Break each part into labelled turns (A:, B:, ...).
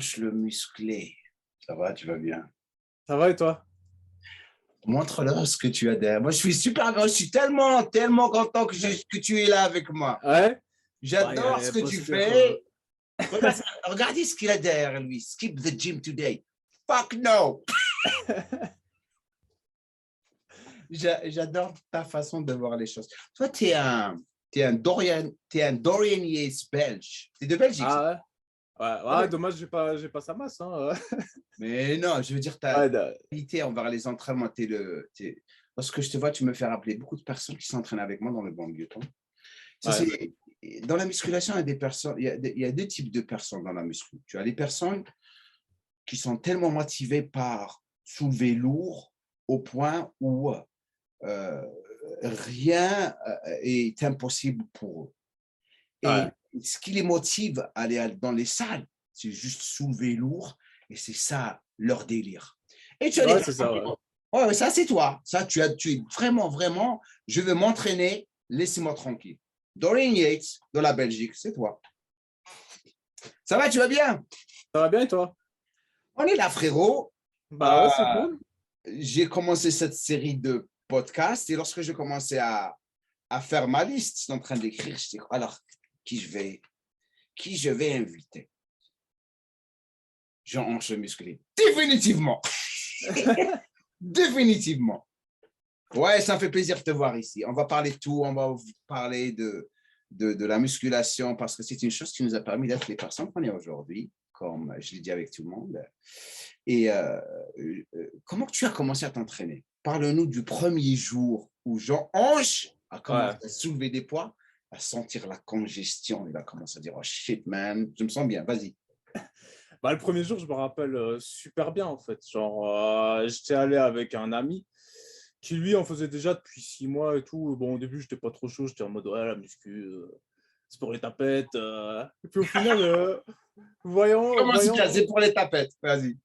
A: Ange le musclé. Ça va, tu vas bien?
B: Ça va et toi?
A: Montre-leur ce que tu as derrière. Moi, je suis super grand. Je suis tellement content que tu es là avec moi.
B: Ouais? Bah, il y a
A: J'adore ce
B: les
A: que tu
B: posters.
A: fais. Regardez ce qu'il a derrière lui. Skip the gym today. Fuck no. J'adore ta façon de voir les choses. Toi, t'es un Dorian Yates belge. T'es de Belgique, ça?
B: Ah ouais? Ouais,
A: Ouais.
B: dommage, j'ai pas sa masse. Hein.
A: Mais non, je veux dire, ta
B: Ouais,
A: qualité envers les entraînements. Lorsque je te vois, tu me fais rappeler beaucoup de personnes qui s'entraînent avec moi dans le banlieue. Ça,
B: ouais,
A: c'est... Dans la musculation, il y a des personnes, il y a deux types de personnes dans la muscu. Tu as les personnes qui sont tellement motivées par soulever lourd au point où euh, rien est impossible pour eux.
B: ouais.
A: Et ce qui les motive à aller dans les salles, c'est juste soulever lourd et c'est ça leur délire. Et tu as des
B: Ouais, c'est
A: personnes
B: ça,
A: qui
B: ouais.
A: vont, ouais, ça c'est toi. Ça, tu es vraiment, je veux m'entraîner, laissez-moi tranquille. Dorian Yates de la Belgique, c'est toi. Ça va, tu vas bien?
B: Ça va bien et toi?
A: On est là, frérot.
B: Bah
A: Euh,
B: ouais, c'est cool.
A: j'ai commencé cette série de podcasts et lorsque j'ai commencé à faire ma liste, j'étais en train d'écrire, je dis, alors, qui je vais inviter? Jean-Ange musclé. Définitivement. Définitivement. Ouais, ça me fait plaisir de te voir ici. On va parler de tout. On va parler de la musculation parce que c'est une chose qui nous a permis d'être les personnes qu'on est aujourd'hui, comme je l'ai dit avec tout le monde. Et comment tu as commencé à t'entraîner? Parle-nous du premier jour où Jean-Ange a commencé
B: Ouais.
A: à soulever des poids, à sentir la congestion. Il a commencé à dire, oh shit, man, je me sens bien, vas-y.
B: Bah, le premier jour, je me rappelle super bien en fait. Genre, j'étais allé avec un ami qui lui en faisait déjà depuis 6 mois et tout. Bon, au début, j'étais pas trop chaud. J'étais en mode, ouais, la muscu, c'est pour les tapettes. Et puis au final,
A: Comment c'est pour les tapettes? Vas-y.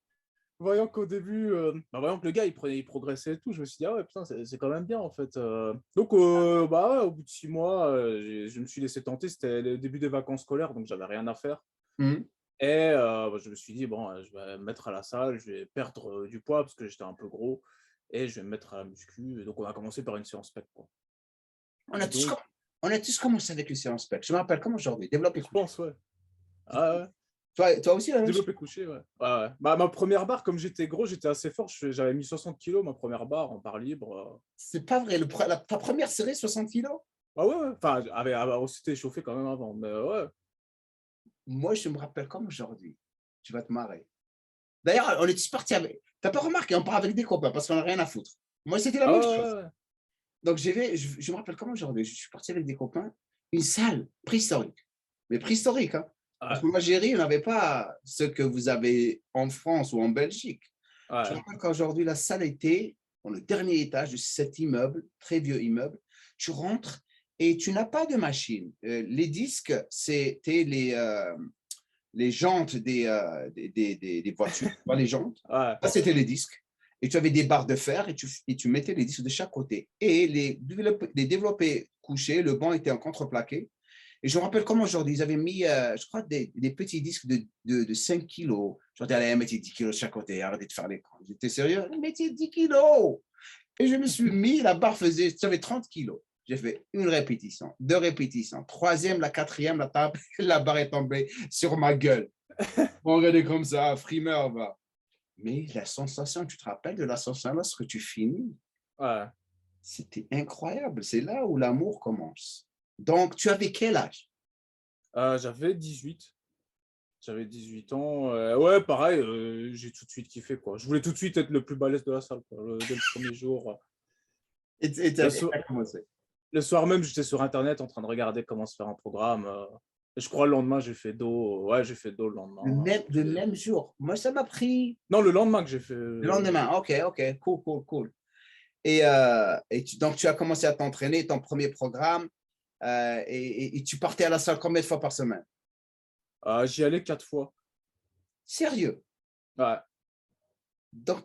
B: voyant qu'au début, voyant que le gars, il progressait et tout, je me suis dit, ah ouais, putain, c'est quand même bien, en fait. Donc, bah, ouais, au bout de 6 mois, je me suis laissé tenter. C'était le début des vacances scolaires, donc j'avais rien à faire.
A: Mhm.
B: Et je me suis dit, bon, je vais me mettre à la salle, je vais perdre du poids parce que j'étais un peu gros, et je vais me mettre à la muscu. Et donc, on a commencé par une séance PEC, quoi.
A: On a
B: Et
A: tous,
B: donc,
A: on a tous commencé avec les séances PEC. Je me rappelle comme aujourd'hui. Développe et
B: je
A: couche.
B: pense, ouais. Ah, ouais.
A: Toi aussi, la même chose?
B: Développé couché, ouais. Ouais, ouais. Bah, ma première barre, comme j'étais gros, j'étais assez fort. J'avais mis 60 kilos, ma première barre en barre libre.
A: C'est pas vrai. Ta première série, 60 kilos?
B: Ah ouais, ouais. Enfin, on s'était échauffé quand même avant, mais ouais.
A: Moi, je me rappelle comme aujourd'hui. Tu vas te marrer. D'ailleurs, on est tous partis avec. T'as pas remarqué, on part avec des copains parce qu'on n'a rien à foutre. Moi, c'était la
B: Ah
A: même
B: ouais,
A: chose.
B: ouais, ouais.
A: Donc, je me rappelle comme aujourd'hui. Je suis parti avec des copains, une salle préhistorique. Mais préhistorique, hein. Parce
B: Ouais,
A: que moi, Géry, on n'avait pas ce que vous avez en France ou en Belgique. Je me
B: ouais.
A: rappelle qu'aujourd'hui, la salle était dans le dernier étage de cet immeuble, très vieux immeuble. Tu rentres et tu n'as pas de machine. Les disques, c'était les jantes des voitures, pas les jantes.
B: Ouais.
A: Ça, c'était les disques. Et tu avais des barres de fer et tu mettais les disques de chaque côté. Et les développés couchés, le banc était en contreplaqué. Et je me rappelle comme aujourd'hui, ils avaient mis, je crois, des petits disques de 5 kilos. Je disais, allez, mettez 10 kilos de chaque côté, arrêtez de faire l'écran. J'étais sérieux, mettez 10 kilos. Et je me suis mis, la barre faisait, j'avais 30 kilos. J'ai fait une répétition, deux répétitions, troisième, la quatrième, la table, la barre est tombée sur ma gueule. On regardait comme ça, frimeur, va. Mais la sensation, tu te rappelles de la sensation lorsque tu finis?
B: Ouais.
A: C'était incroyable. C'est là où l'amour commence. Donc, tu avais quel âge?
B: J'avais 18. J'avais 18 ans. Ouais, pareil, j'ai tout de suite kiffé, quoi. Je voulais tout de suite être le plus balèze de la salle, quoi, dès le premier jour.
A: Et tu
B: Le,
A: as commencé.
B: le soir même, j'étais sur Internet en train de regarder comment se faire un programme. Et je crois le lendemain, j'ai fait dos. Ouais, j'ai fait dos le lendemain.
A: Le même jour. Moi, ça m'a pris
B: Non, le lendemain que j'ai fait.
A: le lendemain. OK, OK, cool. Donc, tu as commencé à t'entraîner, ton premier programme, et tu partais à la salle combien de fois par semaine?
B: J'y allais 4 fois.
A: Sérieux.
B: Ouais.
A: Donc,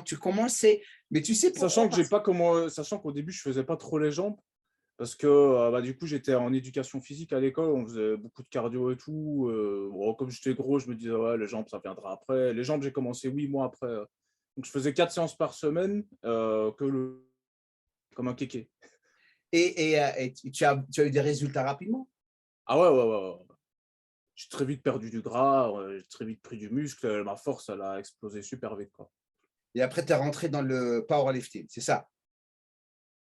A: tu commençais, mais tu sais pourquoi?
B: Sachant que j'ai pas comment. Sachant qu'au début, je faisais pas trop les jambes. Parce que du coup, j'étais en éducation physique à l'école, on faisait beaucoup de cardio et tout. Bon, comme j'étais gros, je me disais, ouais, les jambes, ça viendra après. Les jambes, j'ai commencé 8 mois après. Donc, je faisais 4 séances par semaine, comme un kéké.
A: Et tu as eu des résultats rapidement?
B: Ah ouais, ouais, ouais, ouais. J'ai très vite perdu du gras, j'ai très vite pris du muscle. Ma force, elle a explosé super vite, quoi.
A: Et après, tu es rentré dans le powerlifting, c'est ça?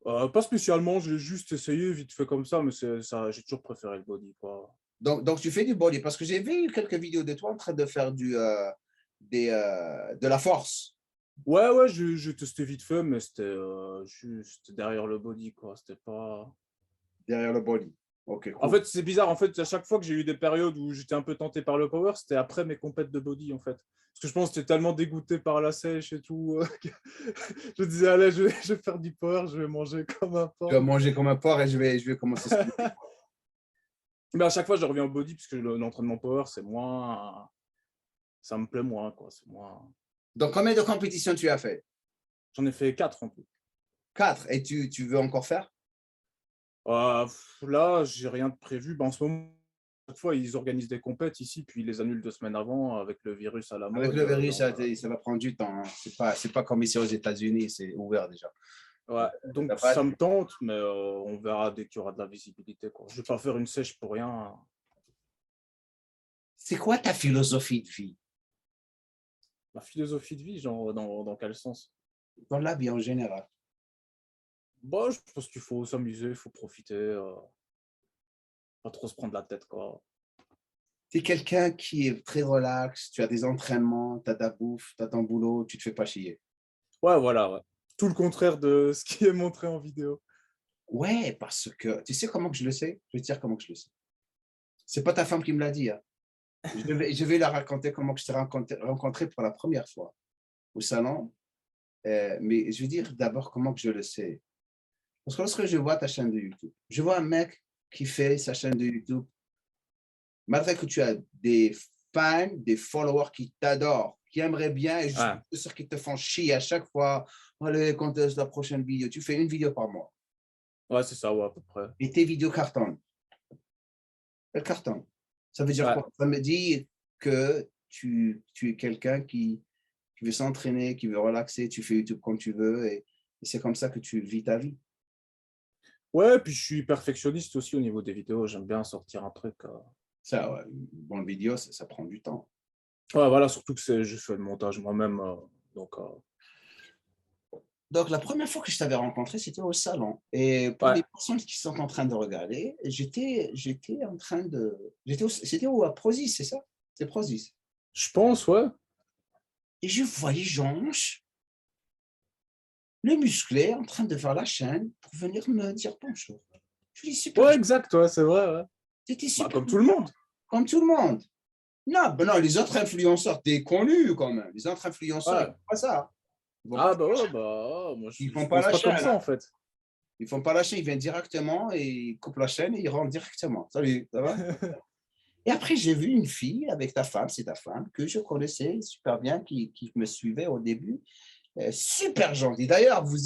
B: Pas spécialement, j'ai juste essayé vite fait comme ça, mais ça, j'ai toujours préféré le body, quoi.
A: Donc, tu fais du body parce que j'ai vu quelques vidéos de toi en train de faire de la force
B: Ouais, ouais, j'ai testé vite fait, mais c'était juste derrière le body, quoi. C'était pas.
A: derrière le body. Ok,
B: En
A: cool.
B: fait, c'est bizarre. En fait, à chaque fois que j'ai eu des périodes où j'étais un peu tenté par le power, c'était après mes compètes de body, en fait. Parce que je pense que j'étais tellement dégoûté par la sèche et tout, que je disais, allez, je vais faire du power, je vais manger comme un
A: Je vais
B: porc.
A: manger comme un porc et je vais commencer ce
B: Mais à chaque fois, je reviens au body, puisque l'entraînement power, c'est moins. Ça me plaît moins, quoi. C'est moins.
A: Donc, combien de compétitions tu as fait?
B: J'en ai fait 4 en tout.
A: 4. Et tu veux encore faire?
B: Là, j'ai rien de prévu. En ce moment, chaque fois, ils organisent des compètes ici, puis ils les annulent 2 semaines avant avec le virus à la
A: Avec
B: mode.
A: le virus, ça va prendre du temps, hein. C'est pas comme ici aux États-Unis, c'est ouvert déjà.
B: Ouais, donc
A: Là-bas,
B: ça me tente, mais on verra dès qu'il y aura de la visibilité, quoi. Je vais pas faire une sèche pour rien.
A: c'est quoi ta philosophie de vie
B: Ma philosophie de vie, genre, dans quel sens?
A: dans la vie en général?
B: Bah, je pense qu'il faut s'amuser, il faut profiter, pas trop se prendre la tête, quoi.
A: Tu es quelqu'un qui est très relax, tu as des entraînements, tu as ta bouffe, tu as ton boulot, tu te fais pas chier.
B: Ouais, voilà, ouais. Tout le contraire de ce qui est montré en vidéo.
A: Ouais, parce que tu sais comment que je le sais? Je vais te dire comment que je le sais. C'est pas ta femme qui me l'a dit, hein. Je vais la raconter comment que je t'ai rencontré pour la première fois au salon. Mais je veux dire d'abord comment que je le sais. Parce que lorsque je vois ta chaîne de YouTube, je vois un mec qui fait sa chaîne de YouTube, malgré que tu as des fans, des followers qui t'adorent, qui aimeraient bien, et je suis
B: Ouais,
A: sûr qu'ils te font chier à chaque fois. Allez, quand est-ce la prochaine vidéo? Tu fais une vidéo par mois.
B: ouais, c'est ça, ouais, à peu près.
A: Et tes vidéos cartonnent. Elles cartonnent. Ça veut dire
B: Ouais.
A: quoi? Ça me dit que tu es quelqu'un qui veut s'entraîner, qui veut relaxer, tu fais YouTube comme tu veux, et c'est comme ça que tu vis ta vie.
B: Ouais, puis je suis perfectionniste aussi au niveau des vidéos. J'aime bien sortir un truc.
A: Ça, ouais, une bonne vidéo, ça prend du temps.
B: Ouais, voilà, surtout que je fais le montage moi-même. Donc,
A: Donc, la première fois que je t'avais rencontré, c'était au salon. Et pour
B: ouais,
A: les personnes qui sont en train de regarder, j'étais en train de. C'était où à Prozis, c'est ça? C'est Prozis.
B: je pense, ouais.
A: Et je voyais Jonche, le musclé, en train de faire la chaîne pour venir me dire bonjour. Je dis super,
B: Ouais, exact, ouais, c'est vrai, ouais.
A: c'était
B: Bah,
A: super
B: comme tout le
A: bien,
B: monde.
A: comme tout le monde. Non, ben non, les autres influenceurs, t'es connu quand même. Les autres influenceurs, ils
B: Ouais.
A: font pas ça. Ils vont pas,
B: Ah, bah, ouais, bah, moi,
A: ils
B: je
A: font pas
B: pense
A: la
B: pas comme
A: chaîne,
B: ça,
A: hein.
B: en fait.
A: Ils font pas la chaîne, ils viennent directement et ils coupent la chaîne et ils rentrent directement. Salut, ça va? Et après, j'ai vu une fille avec ta femme, c'est ta femme, que je connaissais super bien, qui me suivait au début. Super gentille. D'ailleurs, vous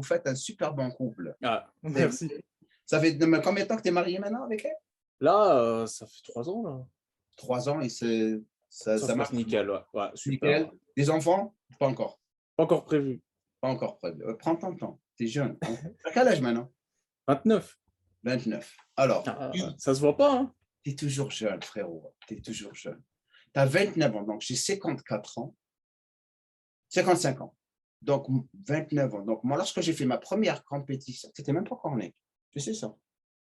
A: faites un super bon couple.
B: Ah,
A: Et
B: merci.
A: ça fait combien de temps que tu es marié maintenant avec elle?
B: Là, ça fait 3 ans, là.
A: 3 ans et
B: Ça
A: ça
B: se passe
A: marche.
B: nickel, ouais. Ouais, super.
A: Nickel. Des enfants? Pas encore.
B: Pas encore prévu.
A: Pas encore. Prends ton temps. Tu es jeune. À quel âge maintenant?
B: 29.
A: 29. Alors,
B: Ça se voit pas, hein.
A: tu es toujours jeune, frérot. Tu es toujours jeune. Tu as 29 ans, donc j'ai 54 ans. 55 ans. Donc, 29 ans. Donc, moi, lorsque j'ai fait ma première compétition, tu n'étais même pas encore né. Tu sais ça?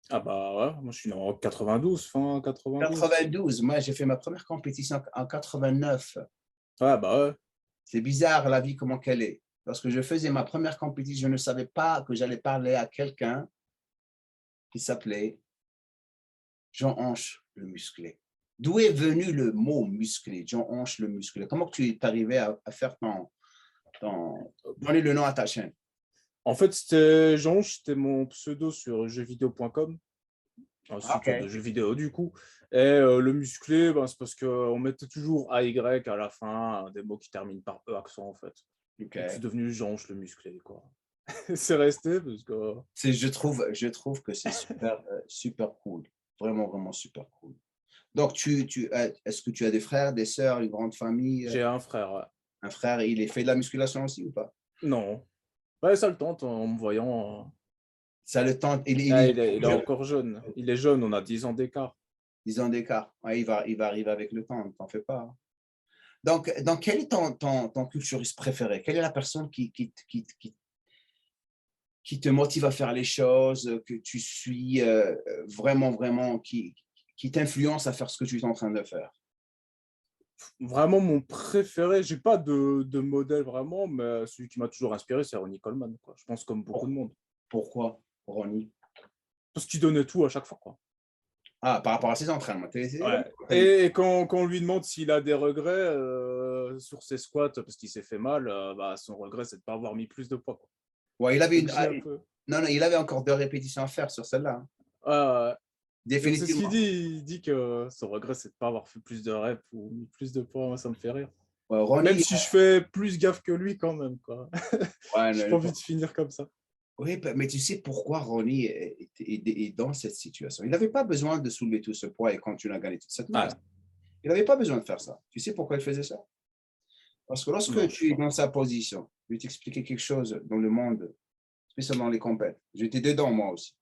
B: Ah, bah, ouais. Moi, je suis né en 92, fin 92.
A: 92. Moi, j'ai fait ma première compétition en 89.
B: Ouais, bah, ouais.
A: C'est bizarre la vie, comment qu'elle est. Lorsque je faisais ma première compétition, je ne savais pas que j'allais parler à quelqu'un qui s'appelait Jean Hanche le musclé. D'où est venu le mot musclé, Jean Hanche le musclé? Comment tu es arrivé à faire donner le nom à ta chaîne?
B: En fait, c'était Jean, c'était mon pseudo sur jeuxvideo.com, un site de
A: OK.
B: jeux vidéo du coup. Et le musclé, ben, c'est parce qu'on mettait toujours AY à la fin, des mots qui terminent par E accent en fait. Donc c'est
A: OK.
B: devenu Jean le musclé, quoi. C'est resté parce que
A: Je trouve que c'est super, super cool. Vraiment, vraiment super cool. Donc, est-ce que tu as des frères, des sœurs, une grande famille,
B: j'ai un frère. Ouais.
A: un frère, il est fait de la musculation aussi ou pas?
B: Non. Ouais, ça le tente en me voyant.
A: Ça le tente, il
B: Ah,
A: est
B: il est
A: jeune,
B: encore jeune. Il est jeune, on a 10 ans d'écart.
A: 10 ans d'écart. Ouais, il va arriver avec le temps, ne t'en fais pas, hein. Donc, quel est ton culturiste préféré? Quelle est la personne qui te motive à faire les choses, que tu suis vraiment, vraiment, qui t'influence à faire ce que tu es en train de faire?
B: Vraiment, mon préféré, j'ai pas de modèle vraiment, mais celui qui m'a toujours inspiré, c'est Ronnie Coleman, quoi. Je pense comme beaucoup de
A: Pour-
B: monde.
A: Pourquoi, Ronnie?
B: Parce qu'il donnait tout à chaque fois, quoi.
A: Ah, par rapport à ses entraînements.
B: Ouais. Et quand on lui demande s'il a des regrets sur ses squats, parce qu'il s'est fait mal, bah, son regret, c'est de ne pas avoir mis plus de poids, quoi.
A: Ouais,
B: Il le dit un peu.
A: non, non, il avait encore 2 répétitions à faire sur celle-là, hein.
B: Ah, donc c'est ce qu'il
A: Définitivement.
B: dit. Il dit que son regret, c'est de ne pas avoir fait plus de reps ou mis plus de poids. Moi, ça me fait rire.
A: Ouais,
B: Même
A: Ronnie,
B: si je fais plus gaffe que lui quand même, quoi.
A: ouais,
B: J'ai pas envie de finir comme ça.
A: oui, mais tu sais pourquoi Ronnie est dans cette situation. Il n'avait pas besoin de soulever tout ce poids et continuer à gagner toute cette masse.
B: Ouais.
A: Il n'avait pas besoin de faire ça. Tu sais pourquoi il faisait ça? Parce que lorsque
B: Non, je sais
A: tu es
B: pas.
A: dans sa position, je vais t'expliquer quelque chose dans le monde, spécialement les compètes. J'étais dedans moi aussi.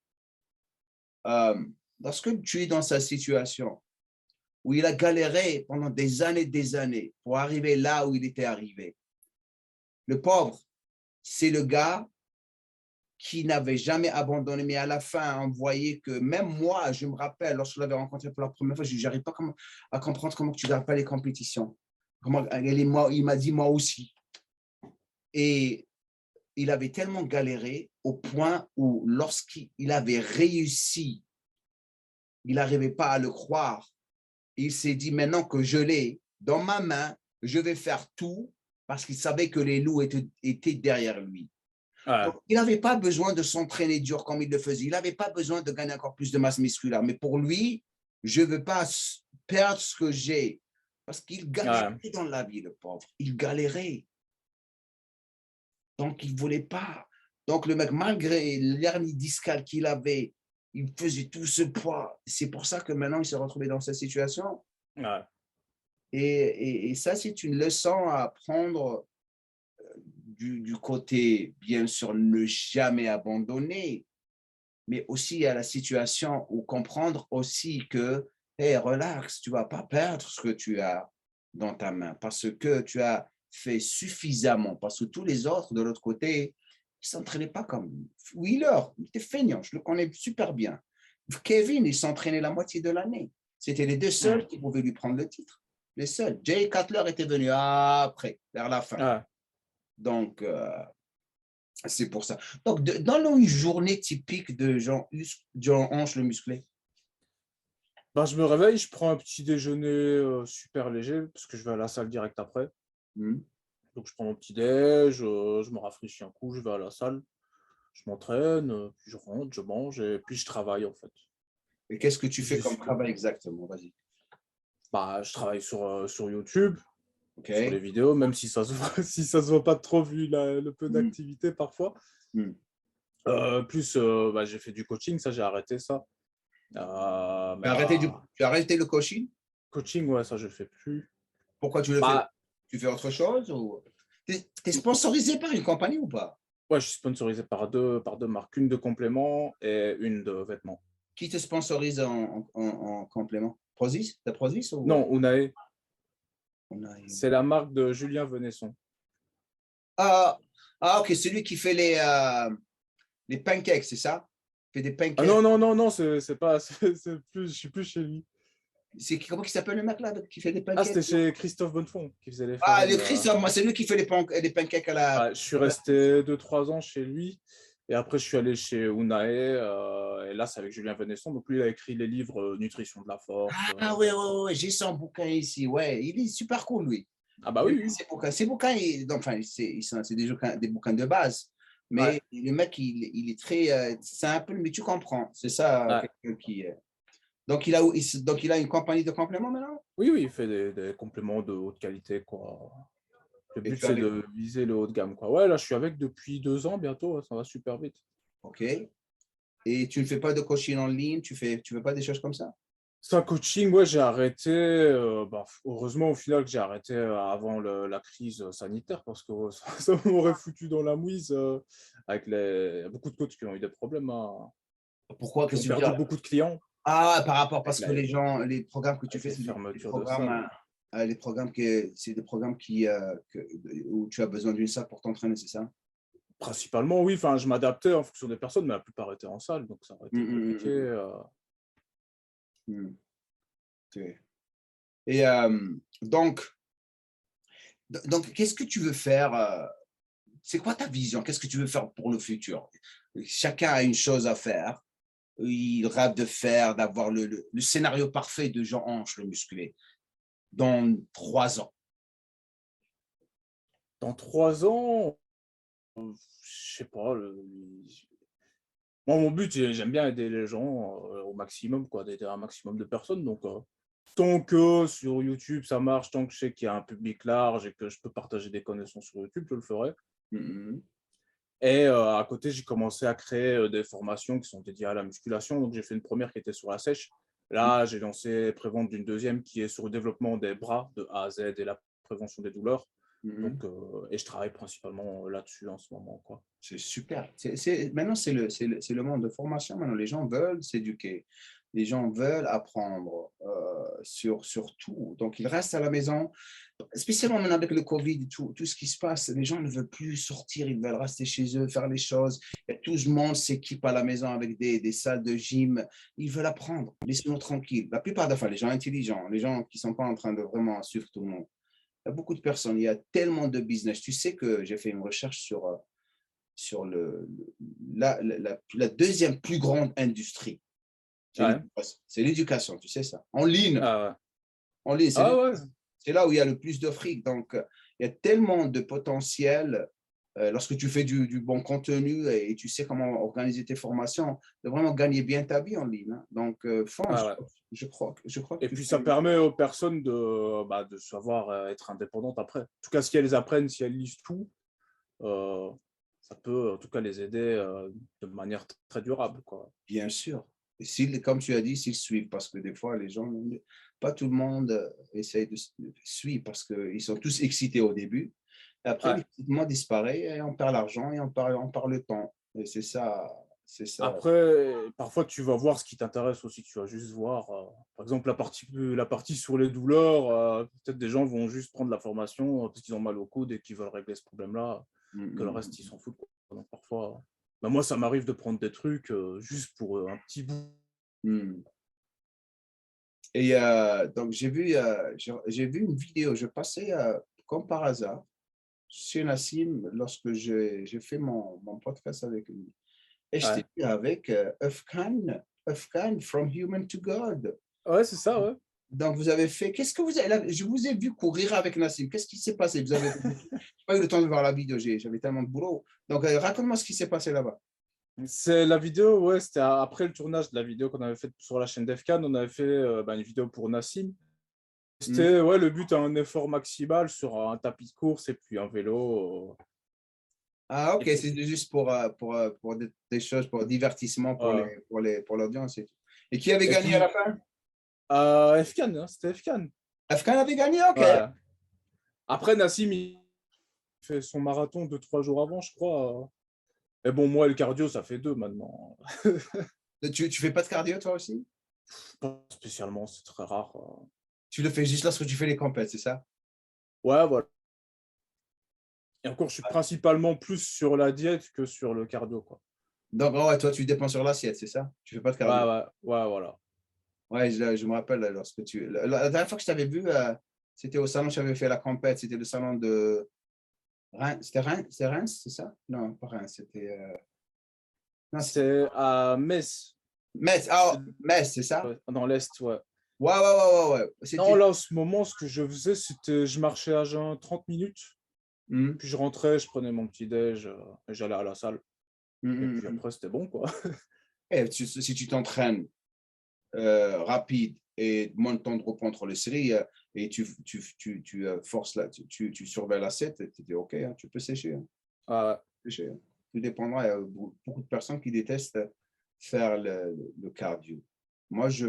A: Euh, Lorsque tu es dans sa situation où il a galéré pendant des années pour arriver là où il était arrivé, le pauvre, c'est le gars qui n'avait jamais abandonné, mais à la fin, on voyait que même moi, je me rappelle, lorsque je l'avais rencontré pour la première fois, je n'arrive pas à comprendre comment tu ne gardes pas les compétitions. Il m'a dit moi aussi. Et il avait tellement galéré au point où lorsqu'il avait réussi, il n'arrivait pas à le croire. Il s'est dit maintenant que je l'ai dans ma main, je vais faire tout parce qu'il savait que les loups étaient derrière lui.
B: Ouais.
A: Donc, il n'avait pas besoin de s'entraîner dur comme il le faisait. Il n'avait pas besoin de gagner encore plus de masse musculaire. Mais pour lui, je ne veux pas perdre ce que j'ai. Parce qu'il galérait
B: Ouais.
A: dans la vie, le pauvre. Il galérait. Donc, il ne voulait pas. Donc, le mec, malgré l'hernie discale qu'il avait, il faisait tout ce poids. C'est pour ça que maintenant, il s'est retrouvé dans cette situation.
B: Ouais.
A: Et ça, c'est une leçon à prendre du côté, bien sûr, ne jamais abandonner, mais aussi à la situation où comprendre aussi que, hey, relax, tu ne vas pas perdre ce que tu as dans ta main parce que tu as fait suffisamment, parce que tous les autres de l'autre côté, ils ne s'entraînaient pas comme lui. Wheeler, il était feignant, je le connais super bien. Kevin, il s'entraînait la moitié de l'année. C'était les deux seuls qui pouvaient lui prendre le titre. Les seuls. Jay Cutler était venu après, vers la fin.
B: Ouais.
A: Donc, c'est pour ça. Donc, dans une journée typique de Jean Hanche le musclé.
B: Ben, je me réveille, je prends un petit déjeuner super léger parce que je vais à la salle direct après.
A: Hmm.
B: Donc, je prends mon petit déj, je me rafraîchis un coup, je vais à la salle, je m'entraîne, puis je rentre, je mange et puis je travaille en fait.
A: Et qu'est-ce que tu fais comme
B: Jusque...
A: travail exactement? Vas-y.
B: Bah, je travaille sur YouTube,
A: OK.
B: sur les vidéos, même si ça se voit, si ça se voit pas trop vu le peu
A: Hmm.
B: d'activité parfois.
A: Hmm.
B: Plus, bah, j'ai fait du coaching, ça j'ai arrêté ça. Mais
A: Tu as arrêté le coaching?
B: coaching, ouais, ça je le fais plus.
A: Pourquoi tu le fais?
B: Bah,
A: Tu fais autre chose ou t'es sponsorisé par une compagnie ou pas?
B: ouais, je suis sponsorisé par deux marques, une de compléments et une de vêtements.
A: Qui te sponsorise en complément? Prozis? T'as Prozis ou
B: Non, Unae,
A: on a
B: c'est la marque de Julien Venesson.
A: ah, ah, ok, celui qui fait les pancakes, c'est ça? Il fait des
B: Ah
A: pancakes.
B: non, non, non, non, c'est pas, plus, je suis plus chez lui.
A: Comment il s'appelle le mec là qui fait des
B: Ah,
A: pancakes?
B: c'était chez Christophe Bonnefond qui faisait les
A: Ah,
B: farines.
A: le Chris, moi, c'est lui qui fait les pancakes à la.
B: Ouais, je suis resté 2-3 ans chez lui. Et après, je suis allé chez Unae. Et là, c'est avec Julien Venesson. Donc, lui, il a écrit les livres Nutrition de la force.
A: Ah, ouais, ouais, ouais, j'ai son bouquin ici. Ouais, il est super cool, lui.
B: Ah, bah oui, oui.
A: Ces bouquins enfin, c'est des bouquins de base.
B: Ouais,
A: Mais le mec, il est très simple, mais tu comprends. C'est ça,
B: ouais.
A: quelqu'un qui. Donc, il a une compagnie de compléments maintenant?
B: Oui, oui, il fait des compléments de haute qualité, quoi. Le
A: Et
B: but,
A: tu
B: c'est
A: arrives.
B: de viser le haut de gamme, quoi. Ouais, là, je suis avec depuis 2 ans bientôt. Ça va super vite.
A: OK. Et tu ne fais pas de coaching en ligne, tu veux pas des choses comme ça?
B: Ça, coaching, ouais, j'ai arrêté. Heureusement, au final, que j'ai arrêté avant la crise sanitaire parce que ça m'aurait foutu dans la mouise avec beaucoup de coachs qui ont eu des problèmes, hein,
A: Pourquoi?
B: qui
A: Qu'est-ce
B: ont
A: que tu veux
B: perdu
A: dire?
B: beaucoup de clients
A: Ah, par rapport
B: avec,
A: parce que les gens, les programmes que tu
B: avec
A: fais,
B: les
A: c'est des
B: fermetures de
A: programmes,
B: salles.
A: les programmes c'est des programmes où tu as besoin d'une salle pour t'entraîner, c'est ça?
B: Principalement, oui. Enfin, je m'adaptais en fonction des personnes, mais la plupart étaient en salle, donc ça aurait été compliqué.
A: Mm. Mm. OK. Et donc, qu'est-ce que tu veux faire? C'est quoi ta vision? Qu'est-ce que tu veux faire pour le futur? Chacun a une chose à faire. Il rêve de faire, d'avoir le scénario parfait de Jean Hanche, le musclé, dans 3 ans.
B: Dans 3 ans, je sais pas. Moi, mon but, j'aime bien aider les gens au maximum, quoi, d'aider un maximum de personnes. Donc, tant que sur YouTube ça marche, tant que je sais qu'il y a un public large et que je peux partager des connaissances sur YouTube, je le ferai.
A: Mhm.
B: Et à côté, j'ai commencé à créer des formations qui sont dédiées à la musculation. Donc, j'ai fait une première qui était sur la sèche. Là, j'ai lancé prévente d'une deuxième qui est sur le développement des bras de A à Z et la prévention des douleurs.
A: Mhm.
B: Donc, et je travaille principalement là-dessus en ce moment, quoi.
A: C'est super. Maintenant, c'est le monde de formation. Maintenant, les gens veulent s'éduquer. Les gens veulent apprendre sur tout. Donc, ils restent à la maison, spécialement maintenant avec le Covid, tout ce qui se passe. Les gens ne veulent plus sortir, ils veulent rester chez eux, faire les choses. Et tout le monde s'équipe à la maison avec des salles de gym. Ils veulent apprendre. Laissez-nous tranquilles. La plupart des fois, les gens intelligents, les gens qui ne sont pas en train de vraiment suivre tout le monde. Il y a beaucoup de personnes, il y a tellement de business. Tu sais que j'ai fait une recherche sur la deuxième plus grande industrie.
B: Ouais.
A: C'est l'éducation, tu sais ça. En ligne,
B: Ah ouais.
A: en ligne,
B: Ah ouais.
A: c'est là où il y a le plus de fric. Donc, il y a tellement de potentiel lorsque tu fais du bon contenu et tu sais comment organiser tes formations, de vraiment gagner bien ta vie en ligne, hein. Donc,
B: Ah ouais.
A: je crois que
B: Et
A: tu
B: puis,
A: fais.
B: ça permet aux personnes de savoir être indépendantes après. En tout cas, si elles apprennent, si elles lisent tout, euh, ça peut en tout cas les aider de manière très durable, quoi.
A: Bien sûr. Et comme tu as dit, s'ils suivent, parce que des fois, les gens, pas tout le monde essaye de suivre parce qu'ils sont tous excités au début. Et après,
B: Ouais.
A: l'excitement disparaît et on perd l'argent et on perd le temps. Et c'est ça, c'est ça.
B: Après, parfois, tu vas voir ce qui t'intéresse aussi. Tu vas juste voir, par exemple, la partie sur les douleurs. Peut-être des gens vont juste prendre la formation parce qu'ils ont mal au coude et qu'ils veulent régler ce problème-là, que le reste, ils s'en foutent, quoi. Donc, parfois, moi, ça m'arrive de prendre des trucs juste pour un petit bout.
A: Mm. Et donc, j'ai vu une vidéo. Je passais comme par hasard chez Nassim lorsque j'ai fait mon podcast avec lui. Et
B: Ouais,
A: j'étais avec Afghan from Human to God.
B: ouais, c'est ça, ouais.
A: Donc, vous avez fait, qu'est-ce que vous avez, je vous ai vu courir avec Nassim. Qu'est-ce qui s'est passé? Je n'ai pas eu le temps de voir la vidéo, j'avais tellement de boulot. Donc, raconte-moi ce qui s'est passé là-bas.
B: C'est la vidéo, ouais, c'était après le tournage de la vidéo qu'on avait faite sur la chaîne d'Efkan. On avait fait une vidéo pour Nassim.
A: Hmm.
B: C'était, ouais, le but, un effort maximal sur un tapis de course et puis un vélo.
A: Ah, ok,
B: Et puis,
A: c'est juste pour des choses, pour divertissement, pour l'audience et tout. Et qui avait
B: et
A: gagné à la
B: puis
A: fin?
B: Efkan, hein, c'était Efkan.
A: Afghan avait gagné, ok.
B: Ouais. Après, Nassim, il fait son marathon 2, 3 jours avant, je crois. Et bon, moi, le cardio, ça fait 2 maintenant.
A: Tu fais pas de cardio, toi aussi?
B: Pas spécialement, c'est très rare.
A: Tu le fais juste lorsque tu fais les compètes, c'est ça?
B: Ouais, voilà. Et encore, je suis principalement plus sur la diète que sur le cardio, quoi.
A: Donc, ouais, toi, tu dépends sur l'assiette, c'est ça? Tu fais pas de
B: Ouais,
A: cardio.
B: ouais, ouais, voilà.
A: Ouais, je me rappelle lorsque la dernière fois que je t'avais vu, c'était au salon, j'avais fait la compète, c'était le salon de Reims. C'était Reims, c'est ça? Non, pas Reims, c'était. Non, c'était
B: C'est à Metz,
A: Metz. Ah, Metz, c'est ça?
B: ouais, dans l'Est, ouais.
A: Ouais, ouais, ouais, ouais, ouais.
B: Non,
A: C'était.
B: là, en ce moment, ce que je faisais, c'était je marchais à jeun 30 minutes,
A: Hmm,
B: puis je rentrais, je prenais mon petit-déj, et j'allais à la salle.
A: hmm,
B: Et
A: hmm,
B: puis
A: hmm.
B: après, c'était bon, quoi.
A: Si tu t'entraînes rapide et moins de temps de repos entre les séries, et tu forces tu surveilles l'assiette, tu dis OK, hein, tu peux sécher. Hein.
B: Ah,
A: Sécher, hein. Tout dépendra. Il y a beaucoup de personnes qui détestent faire le cardio. Moi, ça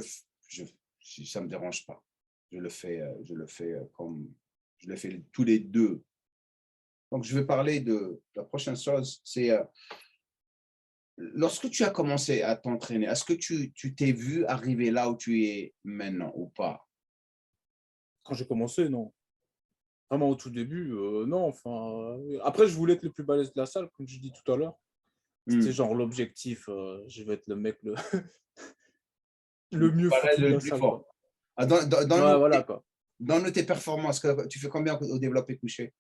A: ne me dérange pas. Je le fais comme je le fais tous les deux. Donc, je vais parler de la prochaine chose, c'est lorsque tu as commencé à t'entraîner, est-ce que tu t'es vu arriver là où tu es maintenant ou pas?
B: quand j'ai commencé, non. Vraiment au tout début, non. Enfin, après, je voulais être le plus balèze de la salle, comme je dis tout à l'heure. C'était
A: Hmm.
B: genre l'objectif. Je vais être le mec le mieux
A: Voilà
B: foutu de
A: le
B: la
A: plus
B: salle,
A: fort.
B: quoi.
A: Ah,
B: Ouais, voilà, quoi.
A: donne-nous tes performances. Tu fais combien au développé couché?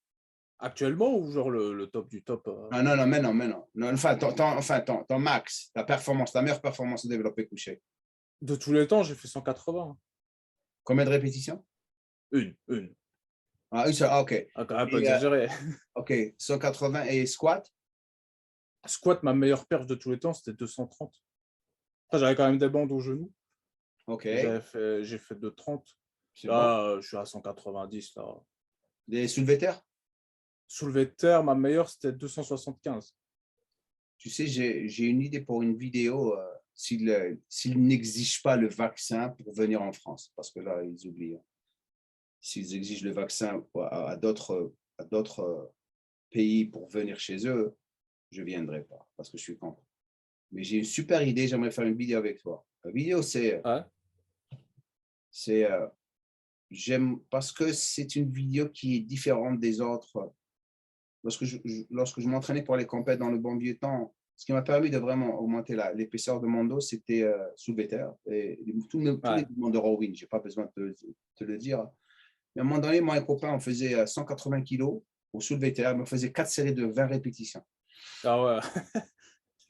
B: Actuellement ou genre le top du top
A: Non, non, non, mais non, mais non. Non, enfin, ton max, ta performance, ta meilleure performance au développé couché.
B: de tous les temps, j'ai fait 180.
A: Combien de répétitions?
B: Une.
A: Ah, une seule. Ah, OK.
B: Ah, quand même pas
A: Et,
B: exagéré.
A: OK, 180 et squat?
B: Squat, ma meilleure perche de tous les temps, c'était 230. Après, j'avais quand même des bandes au genou.
A: OK,
B: J'ai fait 230.
A: c'est bon.
B: Là, je suis à 190. Là.
A: Des soulevés terre?
B: Soulevé de terre, ma meilleure, c'était 275.
A: Tu sais, j'ai une idée pour une vidéo s'ils n'exigent pas le vaccin pour venir en France, parce que là, ils oublient. Hein. S'ils exigent le vaccin à d'autres pays pour venir chez eux, je ne viendrai pas, parce que je suis contre. Mais j'ai une super idée, j'aimerais faire une vidéo avec toi. La vidéo,
B: Ouais.
A: c'est j'aime, parce que c'est une vidéo qui est différente des autres. Lorsque je m'entraînais pour les compètes dans le bon vieux temps, ce qui m'a permis de vraiment augmenter l'épaisseur de mon dos, c'était soulevé terre et tous les
B: Ouais.
A: mouvements de rowing. Je n'ai pas besoin de te le dire. Mais à un moment donné, moi et un copain, on faisait 180 kilos au soulevé terre, mais on faisait 4 séries de 20 répétitions.
B: Ah ouais.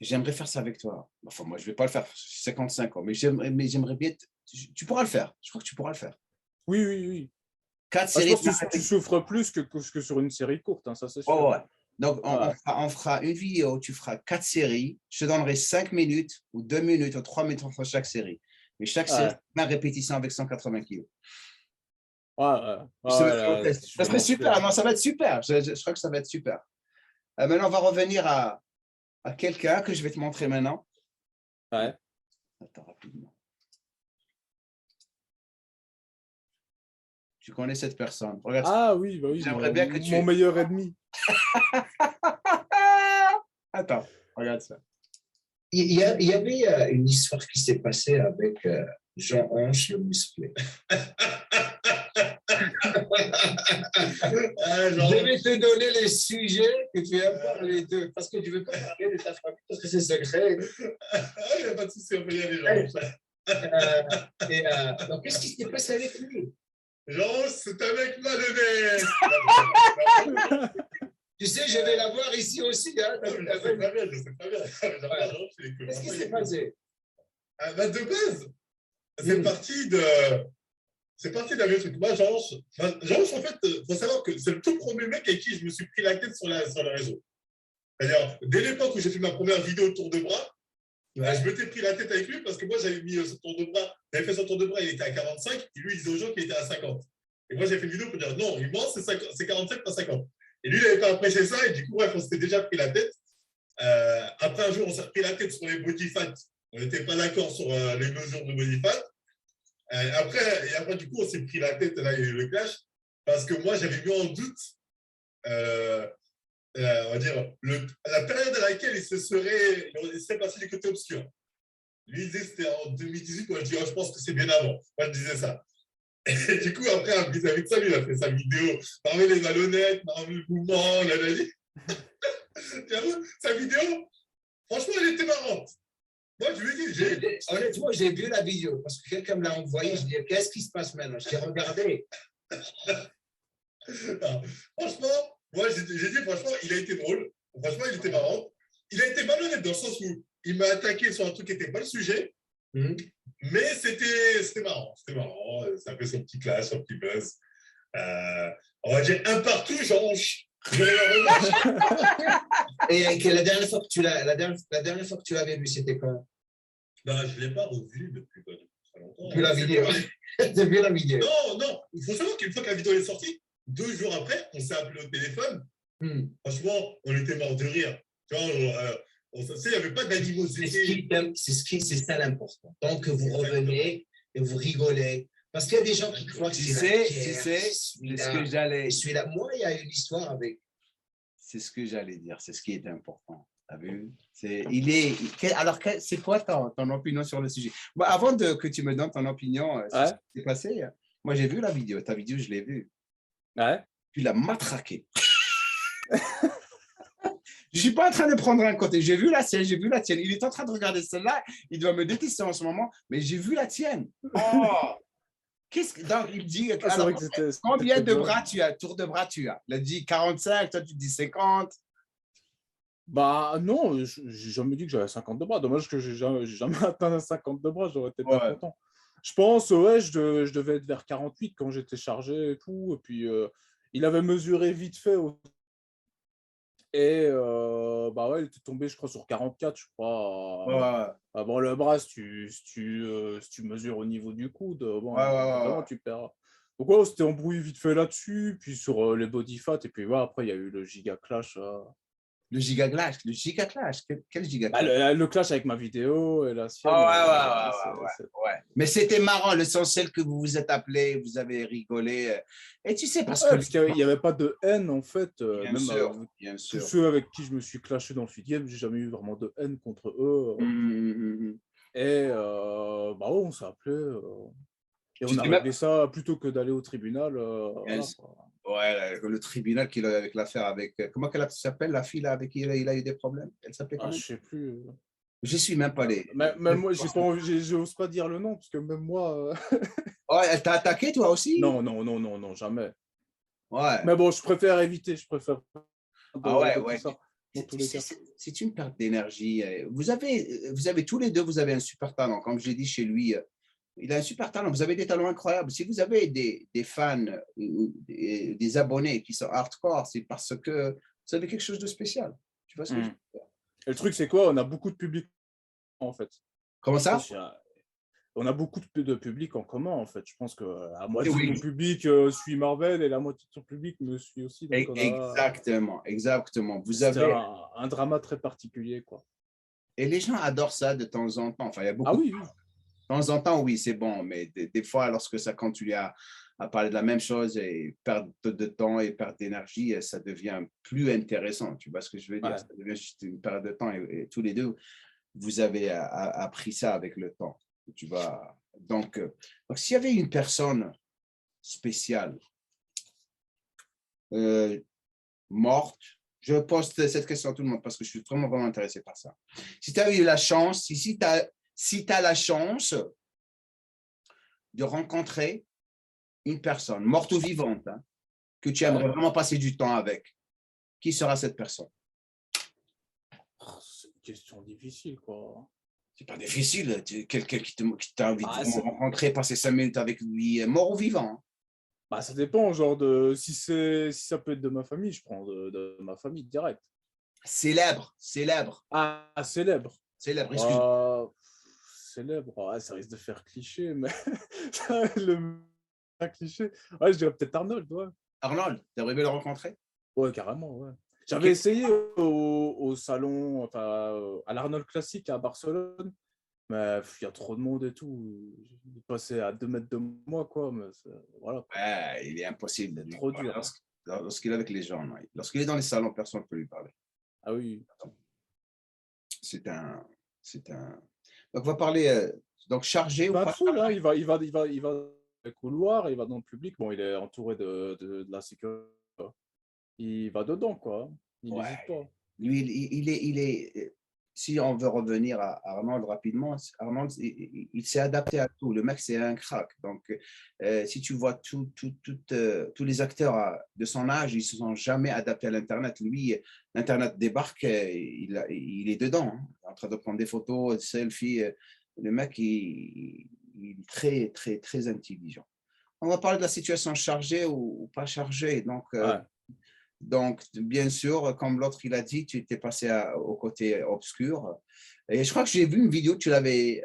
A: J'aimerais faire ça avec toi. Enfin, moi, je ne vais pas le faire, j'ai 55 ans, mais j'aimerais bien. Tu pourras le faire. Je crois que tu pourras le faire.
B: Oui, oui, oui.
A: 4
B: Ah, je
A: séries de
B: pense
A: 20
B: que tu
A: répétitions.
B: souffres plus que sur une série courte, hein, ça c'est
A: Ouais,
B: sûr.
A: ouais. Donc,
B: Ouais.
A: on fera une vidéo, tu feras 4 séries. Je te donnerai 5 minutes ou 2 minutes ou 3 minutes entre chaque série. Mais chaque série,
B: Ouais.
A: 20 répétitions avec 180 kilos.
B: Ouais, ouais. Ouais,
A: Ça
B: ouais, là, je vais
A: serait super.
B: m'enfler.
A: Non, ça va être super. Je crois que ça va être super. Maintenant, on va revenir à quelqu'un que je vais te montrer maintenant.
B: Ouais.
A: Attends, rapidement. Tu connais cette personne. Regarde,
B: Ah oui, bah oui,
A: j'aimerais bien que
B: mon
A: tu.
B: meilleur ennemi.
A: Attends, regarde ça.
C: Il y avait une histoire qui s'est passée avec Jean Hanche le musclé. Je vais te donner les sujets que tu aimes parler d'eux, parce que tu ne veux pas parler de ta famille, parce que c'est secret.
D: Il n'y a pas de souci, on peut y aller, Jean.
C: Donc, qu'est-ce qui s'est passé avec lui?
D: Jean, c'est un mec malhonnête.
C: Tu sais, je vais l'avoir ici aussi. Hein,
D: Je sais pas bien, je sais pas bien.
C: Qu'est-ce qui s'est passé?
D: De base, c'est parti d'un vieux truc. Moi, Jean, en fait, il faut savoir que c'est le tout premier mec avec qui je me suis pris la tête sur le réseau. C'est-à-dire, dès l'époque où j'ai fait ma première vidéo tour de bras, je m'étais pris la tête avec lui parce que moi, j'avais mis ce tour de bras. J'avais fait son tour de bras, il était à 45, et lui, il disait aux gens qu'il était à 50. Et moi, j'ai fait une vidéo pour dire non, il ment, c'est 47, pas 50. Et lui, il n'avait pas apprécié ça, et du coup, bref, on s'était déjà pris la tête. Après, un jour, on s'est pris la tête sur les body fat. On n'était pas d'accord sur les mesures de body fat. Après, du coup, on s'est pris la tête, là, il y a eu le clash, parce que moi, j'avais mis en doute, on va dire, la période à laquelle il serait passé du côté obscur. Lui, il disait que c'était en 2018, moi, je dis, oh, je pense que c'est bien avant. Moi, je disais ça. Et du coup, après, vis-à-vis de ça, lui, il a fait sa vidéo, parmi les malhonnêtes, parmi le mouvement, sa vidéo, franchement, elle était marrante. Moi, je lui dis,
C: honnêtement, j'ai vu la vidéo parce que quelqu'un me l'a envoyé. Je dis, qu'est-ce qui se passe maintenant? Je t'ai regardé.
D: Franchement, moi, j'ai dit, franchement, il a été drôle. Franchement, il était marrant. Il a été malhonnête dans le sens où il m'a attaqué sur un truc qui n'était pas le sujet. Mais c'était marrant. C'était marrant. Ça a fait son petit clash, son petit buzz. On va dire un partout, genre.
C: Et la dernière fois que tu l'avais vu, c'était quand?
D: Non, je ne l'ai pas revu depuis. Pas longtemps,
C: Depuis la
D: c'est
C: vidéo.
D: pareil.
C: Depuis la vidéo.
D: Non, non, il faut savoir qu'une fois que la vidéo est sortie, 2 jours après, on s'est appelé au téléphone. Franchement, on était mort de rire. Tu vois, il n'y avait pas d'animosité.
C: C'est ça l'important. Tant que vous revenez et vous rigolez. Parce qu'il y a des gens qui croient que
A: Tu
C: c'est
A: sais, c'est ce que j'allais.
C: Moi, il y a une histoire avec.
A: C'est ce que j'allais dire, c'est ce qui est important. T'as vu? Alors, c'est quoi ton opinion sur le sujet? Bon, avant que tu me donnes ton opinion, sur ce qui s'est passé, moi j'ai vu la vidéo. Ta vidéo, je l'ai vue.
B: Ouais.
A: Tu l'as matraqué. Je ne suis pas en train de prendre un côté. J'ai vu la sienne, j'ai vu la tienne. Il est en train de regarder celle-là. Il doit me détester en ce moment, mais j'ai vu la tienne. Oh! Donc, il dit, alors,
B: vrai que
A: combien de
B: dur.
A: bras tu as? Tour de bras tu as? Il a dit 45, toi tu dis 50.
B: Bah non, j'ai jamais dit que j'avais 52 bras. Dommage que j'ai jamais atteint 52 bras, j'aurais été bien content. Je pense, ouais, je devais être vers 48 quand j'étais chargé et tout. Et puis, il avait mesuré vite fait. Et bah ouais, il était tombé, je crois, sur 44, je crois. Bon, le bras, si tu mesures au niveau du coude, bon, vraiment, tu perds. Donc, ouais, on s'était embrouillé vite fait là-dessus, puis sur les body fat, et puis ouais, après, il y a eu le giga clash.
A: Le giga clash, quel giga clash?
B: Le clash avec ma vidéo et la sienne.
A: Ouais. Mais c'était marrant, l'essentiel que vous vous êtes appelés, vous avez rigolé. Et tu sais, parce
B: qu'il n'y avait pas de haine, en fait.
A: Bien sûr.
B: Tous ceux avec qui je me suis clashé dans le feed game, j'ai jamais eu vraiment de haine contre eux. Et bah ouais, on s'est appelé. Et on a réglé ça plutôt que d'aller au tribunal.
A: Ouais, le tribunal qu'il a avec l'affaire avec. Comment elle s'appelle, la fille là, avec qui il a eu des problèmes? Elle s'appelait comment?
B: Je sais plus.
A: Je suis même pas les.
B: Même moi, j'ose pas dire le nom, parce que même moi.
A: Oh, elle t'a attaqué toi aussi?
B: Non, jamais.
A: Ouais.
B: Mais bon, je préfère éviter. Je préfère.
A: Ouais.
B: Ça,
A: c'est une perte d'énergie. Vous avez tous les deux, vous avez un super talent. Comme je l'ai dit chez lui, il a un super talent. Vous avez des talents incroyables. Si vous avez des fans, des abonnés qui sont hardcore, c'est parce que vous avez quelque chose de spécial. Tu vois ce que je veux dire?
B: Et le truc, c'est quoi? On a beaucoup de public, en fait.
A: Comment ça?
B: On a beaucoup de public en commun, en fait. Je pense que la moitié de mon public suit Marvel et la moitié de son public me suit aussi. Donc
A: Exactement. Vous
B: avez un drama très particulier, quoi.
A: Et les gens adorent ça de temps en temps. Enfin, il y a beaucoup.
B: Ah oui.
A: De temps en temps, oui, c'est bon, mais des fois, lorsque ça continue à parler de la même chose et perdre de temps et perdre d'énergie, ça devient plus intéressant. Tu vois ce que je veux dire? Ça devient juste une perte de temps et tous les deux, vous avez appris ça avec le temps. Tu vois? Donc s'il y avait une personne spéciale morte, je pose cette question à tout le monde parce que je suis vraiment intéressé par ça. Si tu as eu la chance, si tu as la chance de rencontrer une personne, morte ou vivante, que tu aimerais vraiment passer du temps avec, qui sera cette personne?
B: C'est une question difficile, quoi.
A: C'est pas difficile. Quelqu'un qui t'a envie de rencontrer, passer 5 minutes avec lui, mort ou vivant?
B: Bah, ça dépend, genre si ça peut être de ma famille, je prends de ma famille direct.
A: Célèbre.
B: Ah, célèbre.
A: Excuse-moi.
B: Célèbre, ça risque de faire cliché, mais un cliché. Ouais, je dirais peut-être Arnold, ouais.
A: Arnold, t'aimerais bien le rencontrer?
B: Ouais, carrément, ouais. J'avais essayé au salon, enfin, à l'Arnold Classique à Barcelone, mais il y a trop de monde et tout. Il passait à 2 mètres de moi, quoi. Mais voilà.
A: Ouais, il est impossible.
B: C'est trop dur.
A: Lorsqu'il est avec les gens, lorsqu'il est dans les salons, personne ne peut lui parler.
B: Ah oui.
A: C'est un. Donc, on va parler. Donc, chargé ou pas
B: fou, là, il va dans le couloir, il va dans le public. Bon, il est entouré de la sécurité. Il va dedans, quoi. Il n'hésite pas.
A: Lui, il est. Si on veut revenir à Arnold rapidement, Arnold, il s'est adapté à tout. Le mec, c'est un crack. Donc, si tu vois tous les acteurs de son âge, ils ne se sont jamais adaptés à l'Internet. Lui, l'Internet débarque, il est dedans, en train de prendre des photos, des selfies. Le mec, il est très, très, très intelligent. On va parler de la situation chargée ou pas chargée. Donc, bien sûr, comme l'autre, il a dit, tu étais passé au côté obscur. Et je crois que j'ai vu une vidéo, tu l'avais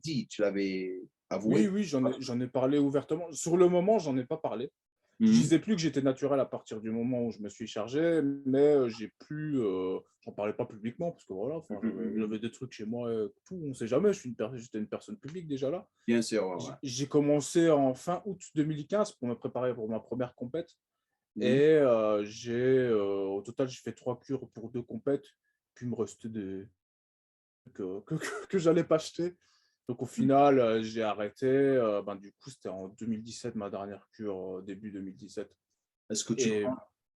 A: dit, tu l'avais avoué?
B: Oui, j'en ai parlé ouvertement. Sur le moment, j'en ai pas parlé. Je
A: Mhm.
B: disais plus que j'étais naturel à partir du moment où je me suis chargé, mais j'en parlais pas publiquement parce que voilà, enfin, j'avais des trucs chez moi, tout, on sait jamais. J'étais une personne publique déjà là.
A: Bien sûr, ouais.
B: J'ai commencé en fin août 2015 pour me préparer pour ma première compète.
A: Mhm.
B: Et au total, j'ai fait 3 cures pour 2 compètes. Puis il me restait des que j'allais pas acheter. Donc au final, j'ai arrêté. Du coup, c'était en 2017, ma dernière cure, début 2017.
A: Est-ce que
B: Et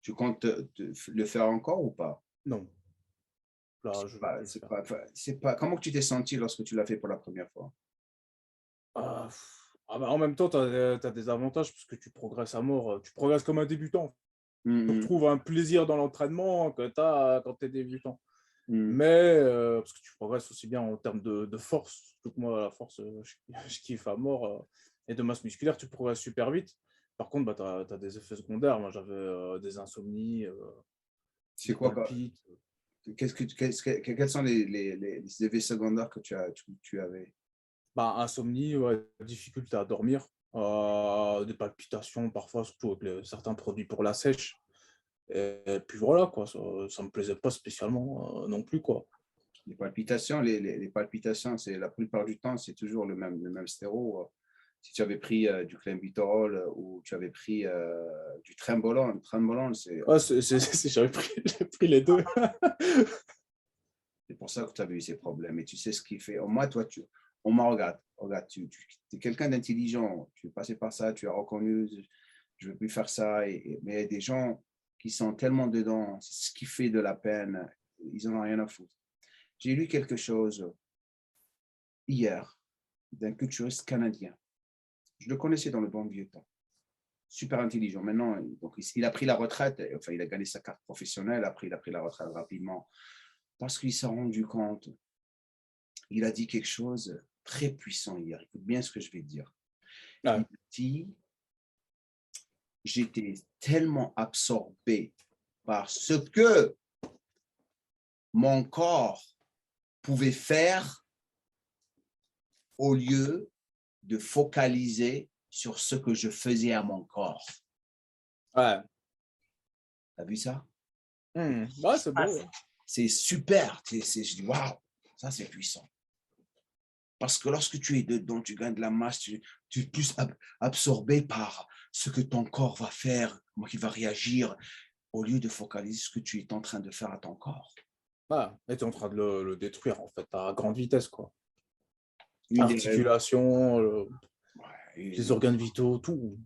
A: tu comptes le faire encore ou pas?
B: non, là, je ne vais plus le faire.
A: C'est pas, comment tu t'es senti lorsque tu l'as fait pour la première fois?
B: En même temps, tu as des avantages parce que tu progresses à mort. Tu progresses comme un débutant. Tu
A: Mhm.
B: retrouves un plaisir dans l'entraînement que tu as quand tu es débutant.
A: Mhm.
B: Mais parce que tu progresses aussi bien en termes de force, surtout que moi, la force, je kiffe à mort, et de masse musculaire, tu progresses super vite. Par contre, tu as des effets secondaires. Moi, j'avais des insomnies,
A: C'est
B: des
A: quoi?
B: palpites.
A: Quels sont les effets secondaires que tu avais?
B: Insomnie, ouais, difficulté à dormir, des palpitations parfois, surtout avec certains produits pour la sèche. Et puis voilà, quoi, ça me plaisait pas spécialement non plus, quoi.
A: Les palpitations, les palpitations, c'est la plupart du temps, c'est toujours le même stéro. Si tu avais pris du clenbuterol ou tu avais pris du trembolone,
B: Ouais, j'ai pris les deux.
A: c'est pour ça que tu avais eu ces problèmes. Et tu sais ce qui fait. Au moins, toi, on m'a regarde, tu es quelqu'un d'intelligent. Tu es passé par ça, tu as reconnu, je ne veux plus faire ça. Mais il y a des gens qui sont tellement dedans, c'est ce qui fait de la peine, ils n'en ont rien à foutre. J'ai lu quelque chose hier d'un culturiste canadien. Je le connaissais dans le bon vieux temps. Super intelligent. Maintenant, donc, il a pris la retraite, enfin, il a gagné sa carte professionnelle, après, il a pris la retraite rapidement parce qu'il s'est rendu compte. Il a dit quelque chose très puissant hier. Écoute bien ce que je vais dire.
B: Ouais.
A: Il a dit, j'étais tellement absorbé par ce que mon corps pouvait faire au lieu de focaliser sur ce que je faisais à mon corps.
B: Ouais.
A: T'as vu ça?
B: Ouais, c'est beau. Ouais.
A: C'est super. Je dis, waouh, ça c'est puissant. Parce que lorsque tu es dedans, tu gagnes de la masse, tu es plus absorbé par ce que ton corps va faire, comment il va réagir, au lieu de focaliser ce que tu es en train de faire à ton corps.
B: Ouais. Et tu es en train de le détruire, en fait, à grande vitesse, quoi.
A: Une des
B: Articulation, les
A: raisons,
B: organes vitaux, tout.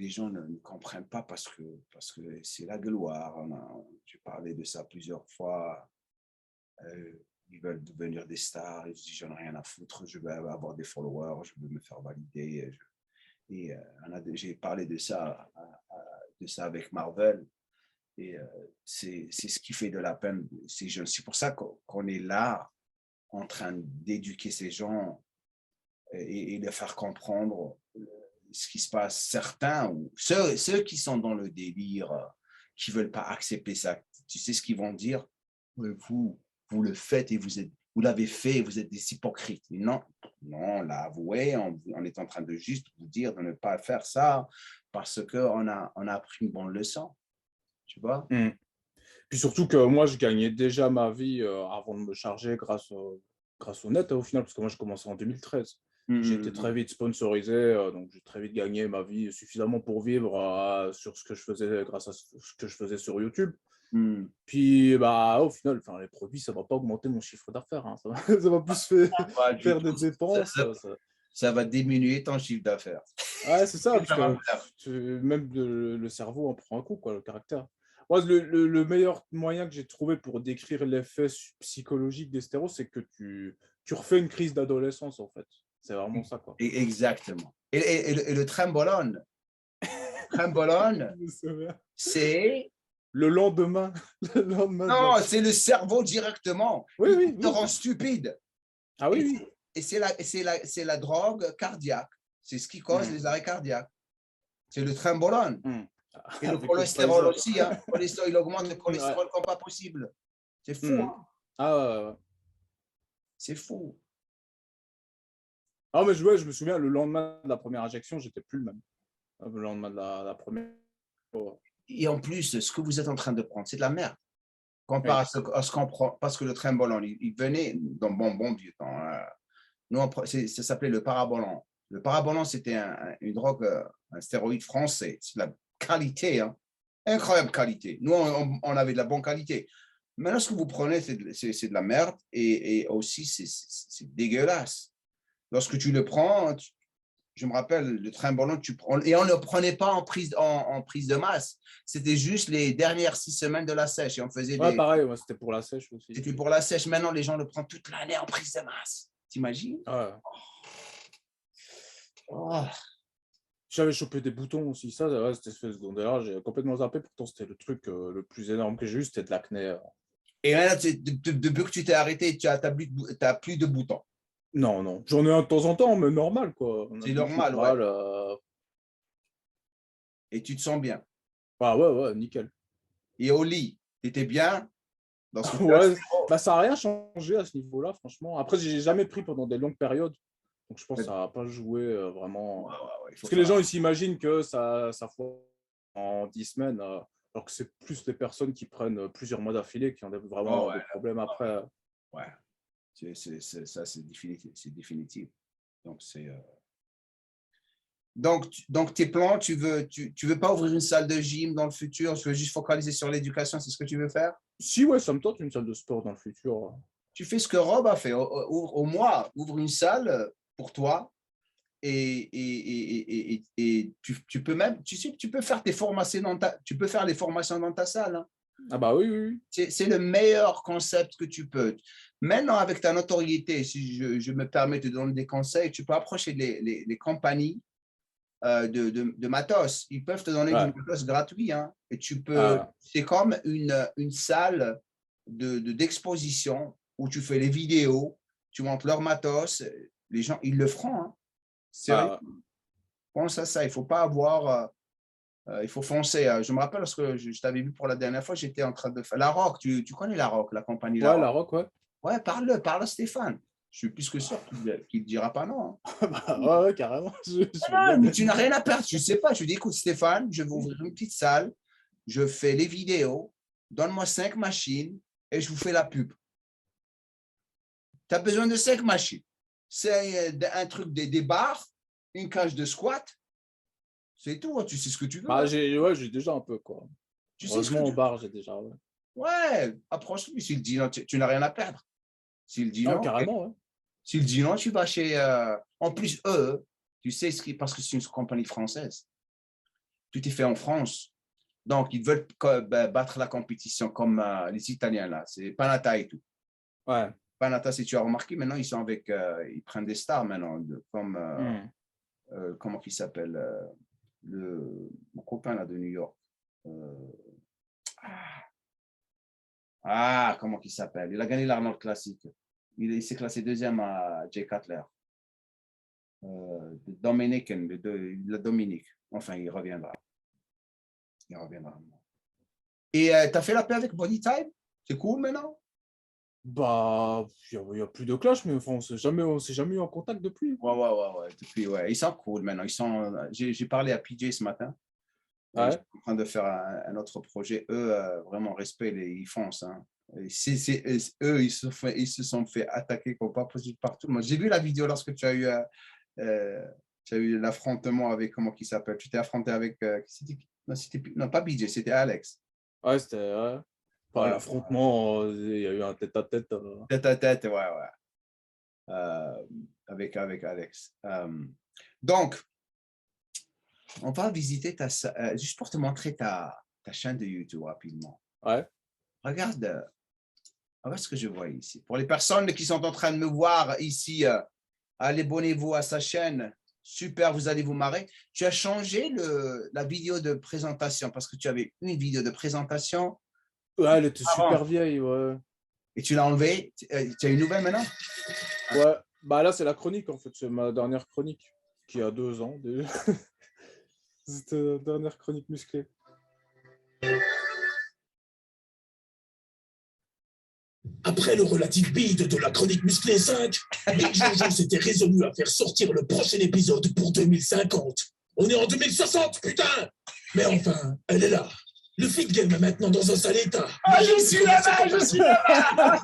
A: les gens ne comprennent pas parce que c'est la gloire. J'ai parlé de ça plusieurs fois. Ils veulent devenir des stars. Ils se disent, j'en ai rien à foutre. Je veux avoir des followers. Je veux me faire valider. J'ai parlé de ça avec Marvel. Et c'est ce qui fait de la peine ces jeunes. C'est pour ça qu'on est là en train d'éduquer ces gens et de faire comprendre ce qui se passe. Certains, ou ceux qui sont dans le délire, qui ne veulent pas accepter ça, tu sais ce qu'ils vont dire? Vous le faites et vous l'avez fait et vous êtes des hypocrites. Non, on l'a avoué, on est en train de juste vous dire de ne pas faire ça parce qu'on a appris une bonne leçon. Tu vois?
B: Puis surtout que moi, je gagnais déjà ma vie avant de me charger grâce au net, au final, parce que moi, j'ai commencé en 2013. J'ai été très vite sponsorisé, donc j'ai très vite gagné ma vie suffisamment pour vivre sur ce que je faisais grâce à ce que je faisais sur YouTube. Puis, au final, les produits, ça ne va pas augmenter mon chiffre d'affaires. Hein. Ça va plus faire des dépenses.
A: Ça va diminuer ton chiffre d'affaires.
B: Ouais, c'est ça, parce que même le cerveau en prend un coup, quoi, le caractère. Moi, le meilleur moyen que j'ai trouvé pour décrire l'effet psychologique des stéroïdes, c'est que tu refais une crise d'adolescence, en fait. C'est vraiment ça, quoi.
A: Exactement. Et le trembolone, c'est...
B: Le lendemain.
A: Non, c'est le cerveau directement.
B: Oui,
A: Il te rend stupide.
B: Ah oui, oui.
A: Et c'est la drogue cardiaque. C'est ce qui cause les arrêts cardiaques. C'est le trembolone. Et le cholestérol aussi. Hein. Le cholestérol, il augmente le cholestérol comme pas possible. C'est fou. Hein.
B: Ah ouais.
A: C'est fou.
B: Ah, mais ouais, je me souviens, le lendemain de la première injection, j'étais plus le même. Le lendemain de la première. Oh.
A: Et en plus, ce que vous êtes en train de prendre, c'est de la merde. Comparé
B: Oui.
A: à ce qu'on prend, parce que le Trenbolone, il venait dans bon vieux temps. Nous, ça s'appelait le Parabolan. Le Parabolan, c'était une drogue, un stéroïde français. C'est de la qualité, hein. Incroyable qualité. Nous, on avait de la bonne qualité. Maintenant, ce que vous prenez, c'est de la merde et aussi, c'est dégueulasse. Lorsque tu le prends, je me rappelle, le Trenbolone, et on ne le prenait pas en prise de masse. C'était juste les dernières 6 semaines de la sèche. Et on faisait
B: Ouais, pareil, ouais, c'était pour la sèche aussi.
A: C'était pour la sèche. Maintenant, les gens le prennent toute l'année en prise de masse. T'imagines?
B: Ouais.
A: Oh.
B: J'avais chopé des boutons aussi, ça, ouais, cette espèce d'ondée-là, j'ai complètement zappé, pourtant c'était le truc le plus énorme que j'ai eu, c'était de l'acné.
A: Et maintenant, depuis que tu t'es arrêté, tu n'as plus de boutons.
B: Non, non, j'en ai un de temps en temps, mais normal, quoi.
A: C'est normal, ouais.
B: Ouais.
A: Et tu te sens bien.
B: Ah ouais, nickel.
A: Et au lit, tu étais bien lorsque tu
B: Ouais, bah ça n'a rien changé à ce niveau-là, franchement. Après, j'ai jamais pris pendant des longues périodes, donc je pense que ça n'a pas joué vraiment.
A: il faut
B: Parce que les
A: faire.
B: gens, ils s'imaginent que ça foire en 10 semaines, alors que c'est plus les personnes qui prennent plusieurs mois d'affilée qui ont vraiment
A: Ouais,
B: des problèmes après.
A: ouais. Ça, c'est définitif. C'est définitif. Donc, tes plans, tu veux pas ouvrir une salle de gym dans le futur, tu veux juste focaliser sur l'éducation, c'est ce que tu veux faire?
B: Si, ouais, ça me tente une salle de sport dans le futur.
A: Tu fais ce que Rob a fait. Au moins, ouvre une salle pour toi et tu peux même, tu sais, tu peux faire tes formations tu peux faire les formations dans ta salle, hein.
B: Ah bah oui.
A: C'est le meilleur concept que tu peux. Maintenant, avec ta notoriété, si je me permets de te donner des conseils, tu peux approcher les compagnies de matos. Ils peuvent te donner du
B: Ouais.
A: matos gratuit, hein. Et
B: Ah,
A: c'est comme une salle d'exposition où tu fais les vidéos, tu montres leur matos, les gens, ils le feront, hein. Sérieux,
B: ah,
A: pense à ça. Il faut pas avoir, il faut foncer. Je me rappelle lorsque je t'avais vu pour la dernière fois, j'étais en train de faire la Rock. Tu connais la Rock, la compagnie La
B: ouais, la
A: Rock.
B: rock, ouais.
A: Ouais, parle à Stéphane. Je suis plus que sûr qu'il ne te dira pas non, hein.
B: Bah, ouais, carrément. Je veux
A: Ah,
B: bien.
A: mais tu n'as rien à perdre. Je ne sais pas. Je dis, écoute, Stéphane, je vais ouvrir une petite salle. Je fais les vidéos. Donne-moi 5 machines et je vous fais la pub. Tu as besoin de 5 machines. C'est un truc des barres, une cage de squat. C'est tout, hein. Tu sais ce que tu veux,
B: Bah,
A: hein.
B: j'ai déjà un peu, quoi.
A: Tu sais ce que
B: Heureusement, au
A: tu veux.
B: bar, j'ai déjà, ouais.
A: Ouais, approche-lui. S'il dit non, tu n'as rien à perdre. S'il dit
B: Ah,
A: non,
B: carrément, ouais.
A: s'il dit non, tu vas chez. En plus, eux, tu sais, parce que c'est une compagnie française. Tout est fait en France. Donc, ils veulent battre la compétition comme les Italiens, là. C'est Panata et tout.
B: Ouais.
A: Panata, si tu as remarqué, maintenant, ils sont avec. Ils prennent des stars maintenant, comme.
B: Hmm.
A: Comment il s'appelle mon copain là, de New York. Comment il s'appelle? Il a gagné l'Arnold Classic. Il s'est classé deuxième à Jay Cutler. Dominican, le Dominique. Enfin, il reviendra. Il reviendra. Et tu as fait la paix avec Body Time? C'est cool maintenant?
B: Bah, il y a plus de clash, mais enfin, on s'est jamais eu en contact depuis.
A: Ouais. Depuis, ouais. Ils sont cool maintenant. J'ai parlé à PJ ce matin. Ils
B: Ouais.
A: sont en train de faire un autre projet. Eux, vraiment, respect, ils foncent, hein. Eux, ils se sont fait attaquer comme pas possible partout. Moi, j'ai vu la vidéo lorsque tu as eu l'affrontement avec, comment il s'appelle? Tu t'es affronté avec, non, pas BJ, c'était Alex.
B: Ouais, c'était. Ouais. Enfin,
A: Ouais.
B: l'affrontement, il y a eu un tête-à-tête.
A: Tête à tête, ouais. Avec Alex. Donc, on va visiter juste pour te montrer ta chaîne de YouTube rapidement.
B: Ouais.
A: Regarde ce que je vois ici. Pour les personnes qui sont en train de me voir ici, allez, abonnez-vous à sa chaîne. Super, vous allez vous marrer. Tu as changé la vidéo de présentation parce que tu avais une vidéo de présentation
B: Ouais, elle était
A: avant
B: super vieille, ouais.
A: et tu l'as enlevée. Tu as une nouvelle maintenant?
B: Ouais. Bah là, c'est la chronique, en fait. C'est ma dernière chronique, qui a 2 ans déjà. C'était la dernière chronique musclée.
E: Après le relatif bide de la chronique musclée 5, Big Jojo s'était résolu à faire sortir le prochain épisode pour 2050. On est en 2060, putain! Mais enfin, elle est là. Le fit game est maintenant dans un sale état.
A: Ah, je suis là-bas, je suis là-bas.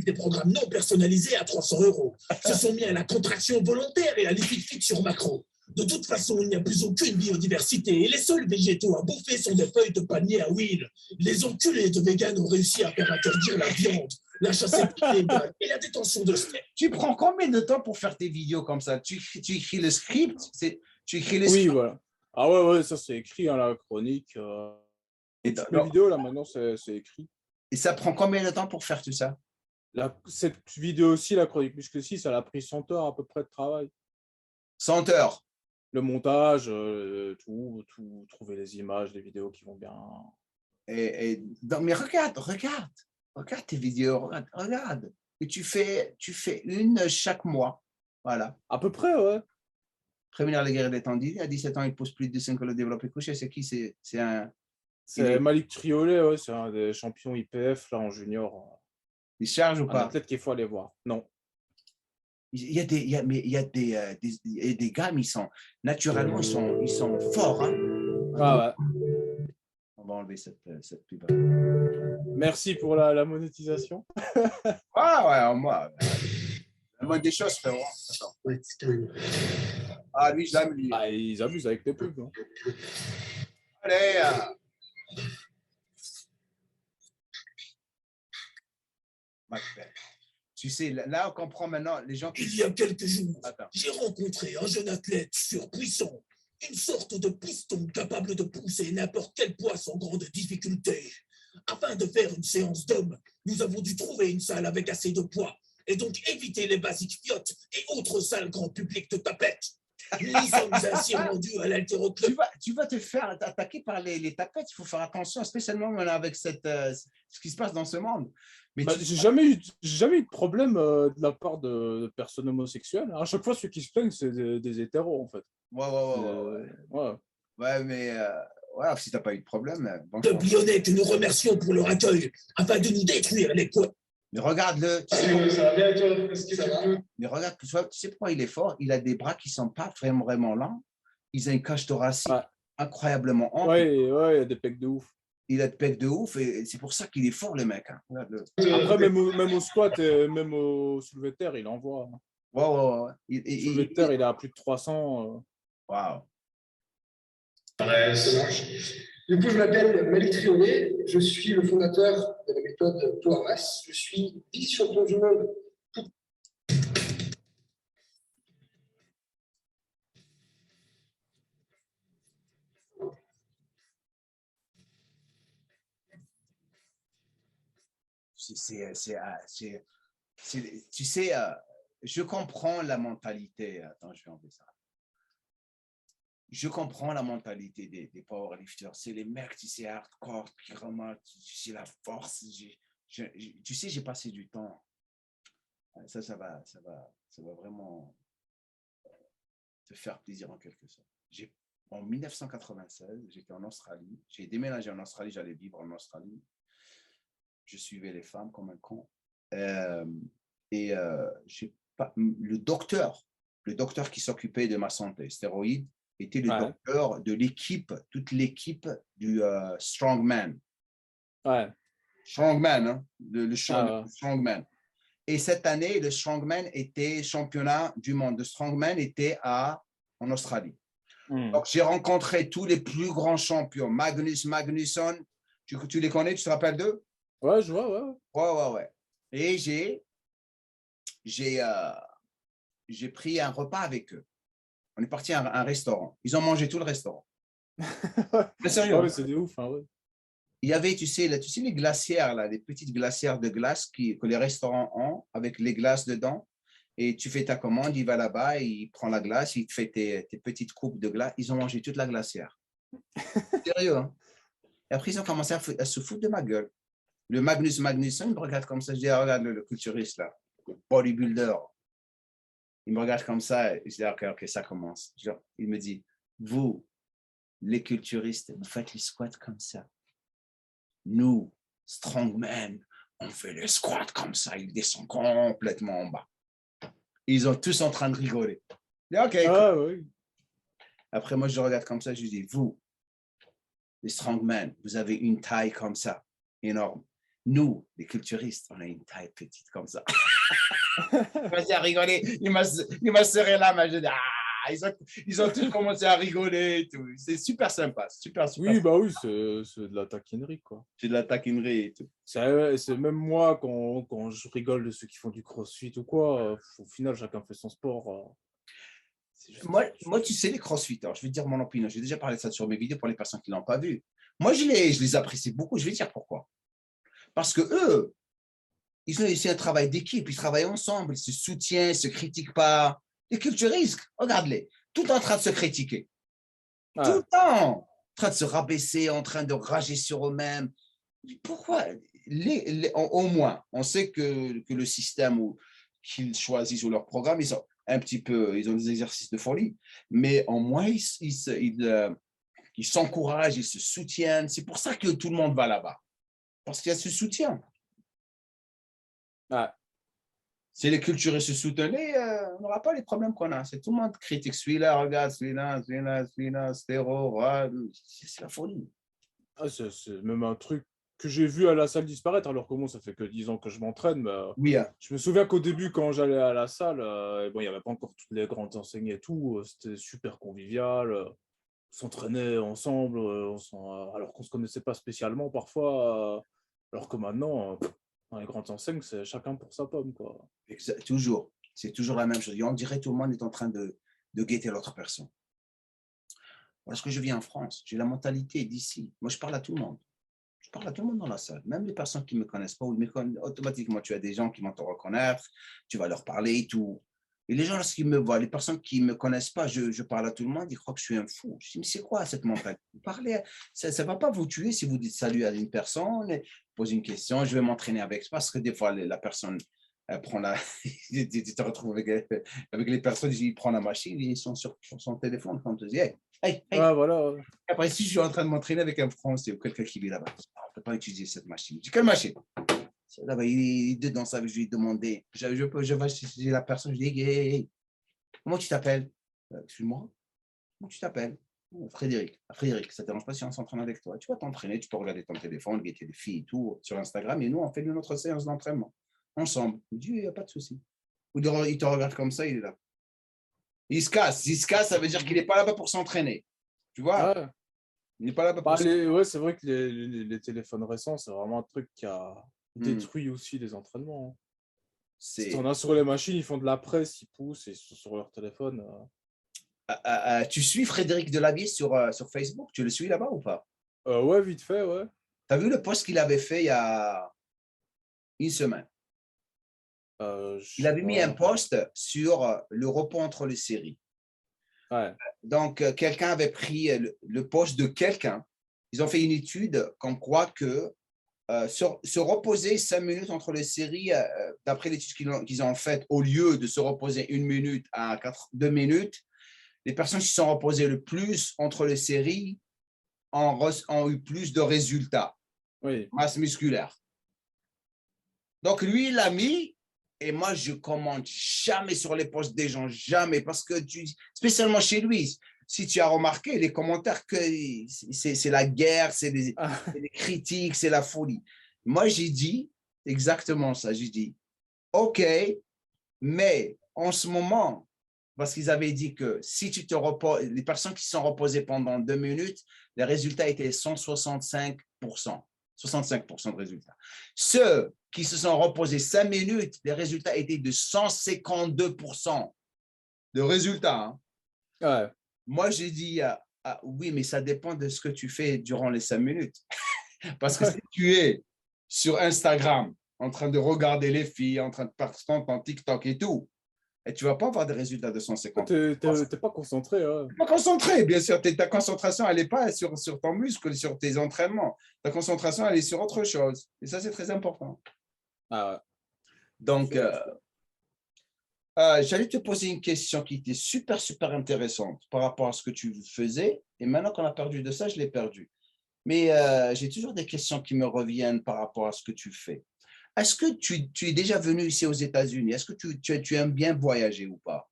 E: Des programmes non personnalisés à 300 €. Se sont mis à la contraction volontaire et à l'épiphyte sur macro. De toute façon, il n'y a plus aucune biodiversité et les seuls végétaux à bouffer sont des feuilles de palmier à huile. Les enculés de véganes ont réussi à faire interdire la viande, la chasse illégale et la détention de steak.
A: Tu prends combien de temps pour faire tes vidéos comme ça? Tu écris le script? Tu écris le
B: Oui,
A: script?
B: voilà. Ah ouais, ça c'est écrit, hein, la chronique.
A: Et,
B: Les vidéos, là, maintenant, c'est écrit.
A: et ça prend combien de temps pour faire tout ça?
B: Cette vidéo aussi, la chronique Muscle 6, elle a pris 100 heures à peu près de travail.
A: 100 heures.
B: Le montage, tout, trouver les images, les vidéos qui vont bien.
A: Non, mais regarde tes vidéos, regarde. Et tu fais une chaque mois. Voilà.
B: À peu près, ouais.
A: Prévenir les guerres des tendines. À 17 ans, il pose plus de 5 kilos développé couché. C'est qui? C'est un.
B: C'est Malik Triolet, ouais, c'est un des champions IPF là, en junior.
A: Il charge ou
B: Un
A: pas?
B: athlète qu'il faut aller voir. Non.
A: Il y a des gars, mais naturellement, ils sont forts. Hein?
B: Ah ouais.
A: On va enlever cette pub.
B: Merci pour la monétisation.
A: Ah ouais, moi. La moindre des choses, frérot. Attends. Ah, lui, je l'aime, lui.
B: Ah, ils abusent avec les pubs. Hein.
A: Allez. Tu sais, là, on comprend maintenant les gens qui...
E: Il y a quelques jours,
A: Attends.
E: j'ai rencontré un jeune athlète surpuissant, une sorte de piston capable de pousser n'importe quel poids sans grande difficulté. Afin de faire une séance d'hommes, nous avons dû trouver une salle avec assez de poids et donc éviter les basiques fiottes et autres salles grand public de tapettes. Nous sommes ainsi rendus à l'haltéroclub.
A: Tu vas te faire attaquer par les tapettes. Il faut faire attention, spécialement avec ce qui se passe dans ce monde. Mais
B: j'ai jamais eu de problème de la part de personnes homosexuelles. À chaque fois, ceux qui se plaignent, c'est des hétéros, en fait.
A: Ouais, mais ouais, si tu n'as pas eu de problème. Bon,
E: Le Lyonnais, que nous remercions pour leur accueil, afin de nous détruire les couilles.
A: Mais regarde-le.
C: Ça va bien, toi? Est-ce que ça va?
A: Mais regarde, tu sais pourquoi il est fort? Il a des bras qui ne sont pas vraiment lents. Il a une cage thoracique incroyablement ample.
B: Ouais, il y a des pecs de ouf.
A: Il a des pecs de ouf et c'est pour ça qu'il est fort, le mec. Hein.
B: Après, même au squat et même au soulevé de terre, il envoie.
A: Ouais.
B: Le soulevé de terre, il est à plus de 300.
A: Waouh.
C: Ouais, ça marche. Du coup, je m'appelle Malik Triolet, je suis le fondateur de la méthode Powermass. Je suis vice-champion du monde.
A: Tu sais, je comprends la mentalité. Attends, je vais enlever ça. Je comprends la mentalité des powerlifters. C'est les mecs, tu sais, hardcore, qui remontent, tu sais, la force. Tu sais, j'ai passé du temps. Ça va vraiment te faire plaisir en quelque sorte. En 1996, j'étais en Australie. J'ai déménagé en Australie, j'allais vivre en Australie. Je suivais les femmes comme un con. Le docteur qui s'occupait de ma santé, stéroïdes, était le docteur de l'équipe, toute l'équipe du Strongman.
B: Ouais.
A: Strongman, hein, le Strongman. Et cette année, le Strongman était championnat du monde. Le Strongman était en Australie. Donc, j'ai rencontré tous les plus grands champions. Magnusson, tu les connais, tu te rappelles d'eux?
B: Ouais, je vois,
A: Ouais. Et j'ai pris un repas avec eux. On est parti à un restaurant. Ils ont mangé tout le restaurant.
B: C'est sérieux. Ouais, c'est des ouf. Hein, ouais.
A: Il y avait, tu sais les glacières, là, les petites glacières de glace que les restaurants ont, avec les glaces dedans. Et tu fais ta commande, il va là-bas, il prend la glace, il te fait tes petites coupes de glace. Ils ont mangé toute la glacière. Sérieux, hein? Et après, ils ont commencé à se foutre de ma gueule. Le Magnusson, il me regarde comme ça. Je dis, regarde le culturiste, là, le bodybuilder. Il me regarde comme ça. Et je dis, OK, ça commence. Il me dit, vous, les culturistes, vous faites les squats comme ça. Nous, strongmen, On fait les squats comme ça, il descend complètement en bas. Ils sont tous en train de rigoler. Je dis, OK.
B: Ah oui.
A: Après, moi, je regarde comme ça, je dis, vous, les strongmen, vous avez une taille comme ça, énorme. Nous, les culturistes, on a une taille petite comme ça. Il commencé à rigoler, il m'a serré la main, je dis, ils ont tous commencé à rigoler et tout. C'est super sympa, super
B: Oui,
A: sympa.
B: bah oui, c'est de la taquinerie, quoi.
A: C'est de la taquinerie et tout.
B: C'est même moi, quand je rigole de ceux qui font du crossfit ou quoi, au final, chacun fait son sport. C'est juste-
A: Moi, tu sais, les crossfitters, je vais te dire mon opinion. J'ai déjà parlé de ça sur mes vidéos pour les personnes qui ne l'ont pas vu. Moi, je les apprécie beaucoup. Je vais te dire pourquoi. Parce que eux, ils ont aussi un travail d'équipe. Ils travaillent ensemble, ils se soutiennent, ils ne se critiquent pas. Les culturistes, regarde-les, tout en train de se critiquer. Tout le temps, en train de se rabaisser, en train de rager sur eux-mêmes. Pourquoi au moins, on sait que le système qu'ils choisissent ou leur programme, ils ont un petit peu, ils ont des exercices de folie, mais au moins, ils s'encouragent, ils se soutiennent. C'est pour ça que tout le monde va là-bas, parce qu'il y a ce soutien.
B: Ouais.
A: Si les culturistes se soutenaient, on n'aura pas les problèmes qu'on a. C'est tout le monde critique celui-là, regarde celui-là, stéro, c'est la folie.
B: Ah, c'est même un truc que j'ai vu à la salle disparaître, alors que moi, ça fait que 10 ans que je m'entraîne. Mais,
A: Oui, hein.
B: je me souviens qu'au début, quand j'allais à la salle, bon, il n'y avait pas encore toutes les grandes enseignes et tout. C'était super convivial. On s'entraînait ensemble, alors qu'on ne se connaissait pas spécialement parfois. Alors que maintenant, dans les grandes enseignes, c'est chacun pour sa pomme, quoi.
A: Toujours. C'est toujours la même chose. Et on dirait que tout le monde est en train de guetter l'autre personne. Lorsque je vis en France, j'ai la mentalité d'ici. Moi, je parle à tout le monde. Je parle à tout le monde dans la salle, même les personnes qui ne me connaissent pas ou me connaissent. Automatiquement, tu as des gens qui vont te reconnaître, tu vas leur parler et tout. Et les gens, lorsqu'ils me voient, les personnes qui ne me connaissent pas, je parle à tout le monde, ils croient que je suis un fou. Je dis, mais c'est quoi cette mentalité? Parlez, ça ne va pas vous tuer si vous dites salut à une personne, posez une question, je vais m'entraîner avec. Parce que des fois, la personne prend la. Tu te retrouves avec les personnes, ils prennent la machine, ils sont sur son téléphone, quand on te dit, hey.
B: Ah, voilà.
A: Après, si je suis en train de m'entraîner avec un Français ou quelqu'un qui vit là-bas, on ne peut pas utiliser cette machine. Je dis, quelle machine? Là-bas, il est dedans, ça, je lui ai demandé. Je vais chez la personne, je dis, hey, comment tu t'appelles? Excuse-moi, comment tu t'appelles? Frédéric. Frédéric, ça ne te dérange pas si on s'entraîne avec toi? Tu vas t'entraîner, tu peux regarder ton téléphone, guetter des filles et tout sur Instagram, et nous, on fait notre séance d'entraînement ensemble. Je dis, il n'y a pas de souci. Ou il te regarde comme ça, il est là. Il se casse, ça veut dire qu'il n'est pas là-bas pour s'entraîner. Tu vois?
B: Ouais.
A: Il n'est pas là-bas pour
B: Bah,
A: s'entraîner.
B: ouais, c'est vrai que les téléphones récents, c'est vraiment un truc qui a détruit aussi les entraînements. Si t'en as sur les machines, ils font de la presse, ils poussent et sur leur téléphone.
A: Tu suis Frédéric Delavier sur Facebook? Tu le suis là-bas ou pas?
B: Ouais, vite fait, ouais.
A: Tu as vu le post qu'il avait fait il y a une semaine? Il avait mis un post sur le repos entre les séries.
B: Ouais.
A: Donc, quelqu'un avait pris le post de quelqu'un. Ils ont fait une étude comme quoi que se reposer 5 minutes entre les séries, d'après l'étude qu'ils ont faite, au lieu de se reposer 1 minute à 2 minutes, les personnes qui se sont reposées le plus entre les séries ont eu plus de résultats,
B: Oui.
A: masse musculaire. Donc, lui, il l'a mis, et moi, je ne commente jamais sur les posts des gens, jamais, parce que, spécialement chez lui, si tu as remarqué, les commentaires, c'est la guerre, c'est des critiques, c'est la folie. Moi, j'ai dit exactement ça. J'ai dit, OK, mais en ce moment, parce qu'ils avaient dit que si tu te reposes, les personnes qui se sont reposées pendant 2 minutes, les résultats étaient 165%. 65% de résultats. Ceux qui se sont reposés 5 minutes, les résultats étaient de 152% de résultats. Hein.
B: Ouais.
A: Moi, j'ai dit, oui, mais ça dépend de ce que tu fais durant les 5 minutes. Parce que si tu es sur Instagram, en train de regarder les filles, en train de partir en TikTok et tout, et tu ne vas pas avoir des résultats de 150.
B: Tu n'es pas concentré. Ouais.
A: Tu n'es pas concentré, bien sûr. Ta concentration, elle n'est pas sur ton muscle, sur tes entraînements. Ta concentration, elle est sur autre chose. Et ça, c'est très important.
B: Ah ouais.
A: Donc, j'allais te poser une question qui était super, super intéressante par rapport à ce que tu faisais. Et maintenant qu'on a perdu de ça, je l'ai perdu. Mais j'ai toujours des questions qui me reviennent par rapport à ce que tu fais. Est-ce que tu es déjà venu ici aux États-Unis? Est-ce que tu aimes bien voyager ou pas?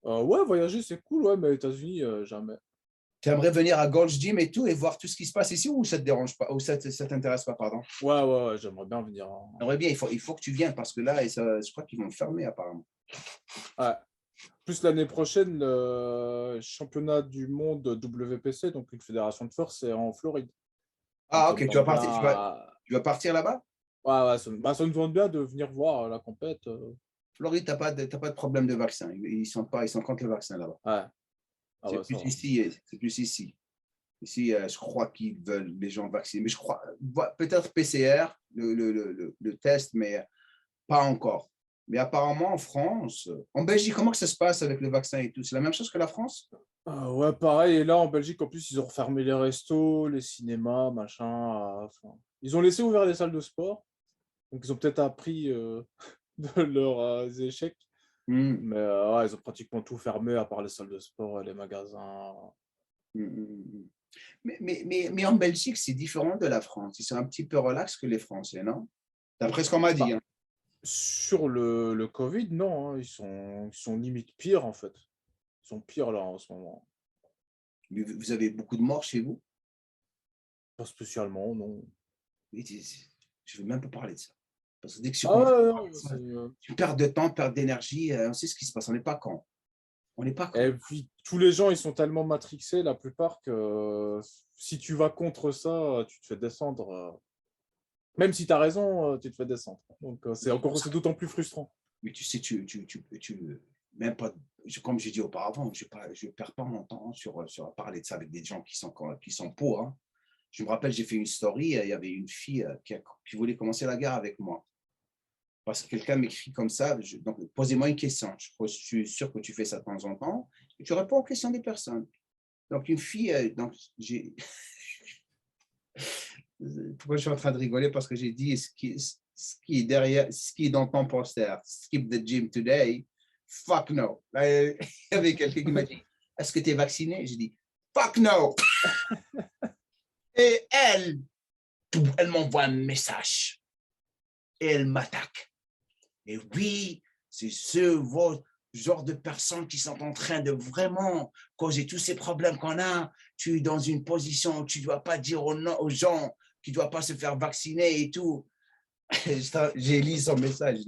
B: Ouais, voyager, c'est cool, ouais, mais États-Unis, jamais.
A: Tu aimerais venir à Gold's Gym et tout et voir tout ce qui se passe ici ou ça te dérange pas, ou ça t'intéresse pas, pardon?
B: Ouais, j'aimerais bien venir.
A: J'aimerais bien, il faut que tu viennes parce que là, je crois qu'ils vont le fermer apparemment.
B: Ouais. Plus l'année prochaine, le championnat du monde WPC, donc une fédération de force, c'est en Floride. Donc,
A: Ah,
B: ça
A: ok,
B: me
A: tu vas
B: tente
A: partir,
B: bien.
A: tu vas partir là-bas?
B: Ouais, ça me tente bien de venir voir la compète.
A: Floride, t'as pas de problème de vaccin. Ils sont contre le vaccin là-bas.
B: Ouais. Ah
A: C'est
B: ouais, ça
A: plus
B: va.
A: ici, c'est plus ici. Ici, je crois qu'ils veulent les gens vaccinés. Mais je crois, peut-être PCR, le test, mais pas encore. Mais apparemment, en France, en Belgique, comment que ça se passe avec le vaccin et tout? C'est la même chose que la France?
B: Ouais, pareil. Et là, en Belgique, en plus, ils ont refermé les restos, les cinémas, machin. Enfin, ils ont laissé ouvert les salles de sport. Donc, ils ont peut-être appris de leurs échecs.
A: Hmm,
B: Mais ouais, ils ont pratiquement tout fermé, à part les salles de sport et les magasins.
A: hmm. Mais en Belgique, c'est différent de la France. Ils sont un petit peu relax que les Français, non? D'après ce qu'on m'a dit.
B: Bah,
A: Hein.
B: sur le Covid, non, hein, ils sont limite pires, en fait. Ils sont pires, là, en ce moment.
A: Mais vous avez beaucoup de morts chez vous?
B: Pas spécialement, non.
A: Et je ne veux même pas parler de ça. Parce que dès que je
B: Ah
A: commence
B: ouais,
A: à
B: non,
A: parler de
B: mais
A: ça,
B: c'est...
A: tu perds de temps, perds d'énergie. On sait ce qui se passe. On n'est pas con. On n'est pas con.
B: Et puis, tous les gens, ils sont tellement matrixés, la plupart, que si tu vas contre ça, tu te fais descendre. Même si tu as raison, tu te fais descendre. Donc, c'est d'autant plus frustrant.
A: Mais tu sais, même pas, comme j'ai dit auparavant, je ne perds pas mon temps sur parler de ça avec des gens qui sont pour. Hein. Je me rappelle, j'ai fait une story, il y avait une fille qui voulait commencer la guerre avec moi. Parce que quelqu'un m'écrit comme ça, donc posez-moi une question. Je suis sûr que tu fais ça de temps en temps, et tu réponds aux questions des personnes. Donc une fille, donc j'ai... Pourquoi je suis en train de rigoler? Parce que j'ai dit ce qui est derrière, ce qui est dans ton poster, skip the gym today, fuck no. Là, il y avait quelqu'un qui m'a dit, est-ce que tu es vacciné? J'ai dit, fuck no. Et elle m'envoie un message et elle m'attaque. Et oui, c'est ce genre de personnes qui sont en train de vraiment causer tous ces problèmes qu'on a. Tu es dans une position où tu ne dois pas dire aux gens qui ne doivent pas se faire vacciner et tout. J'ai lu son message.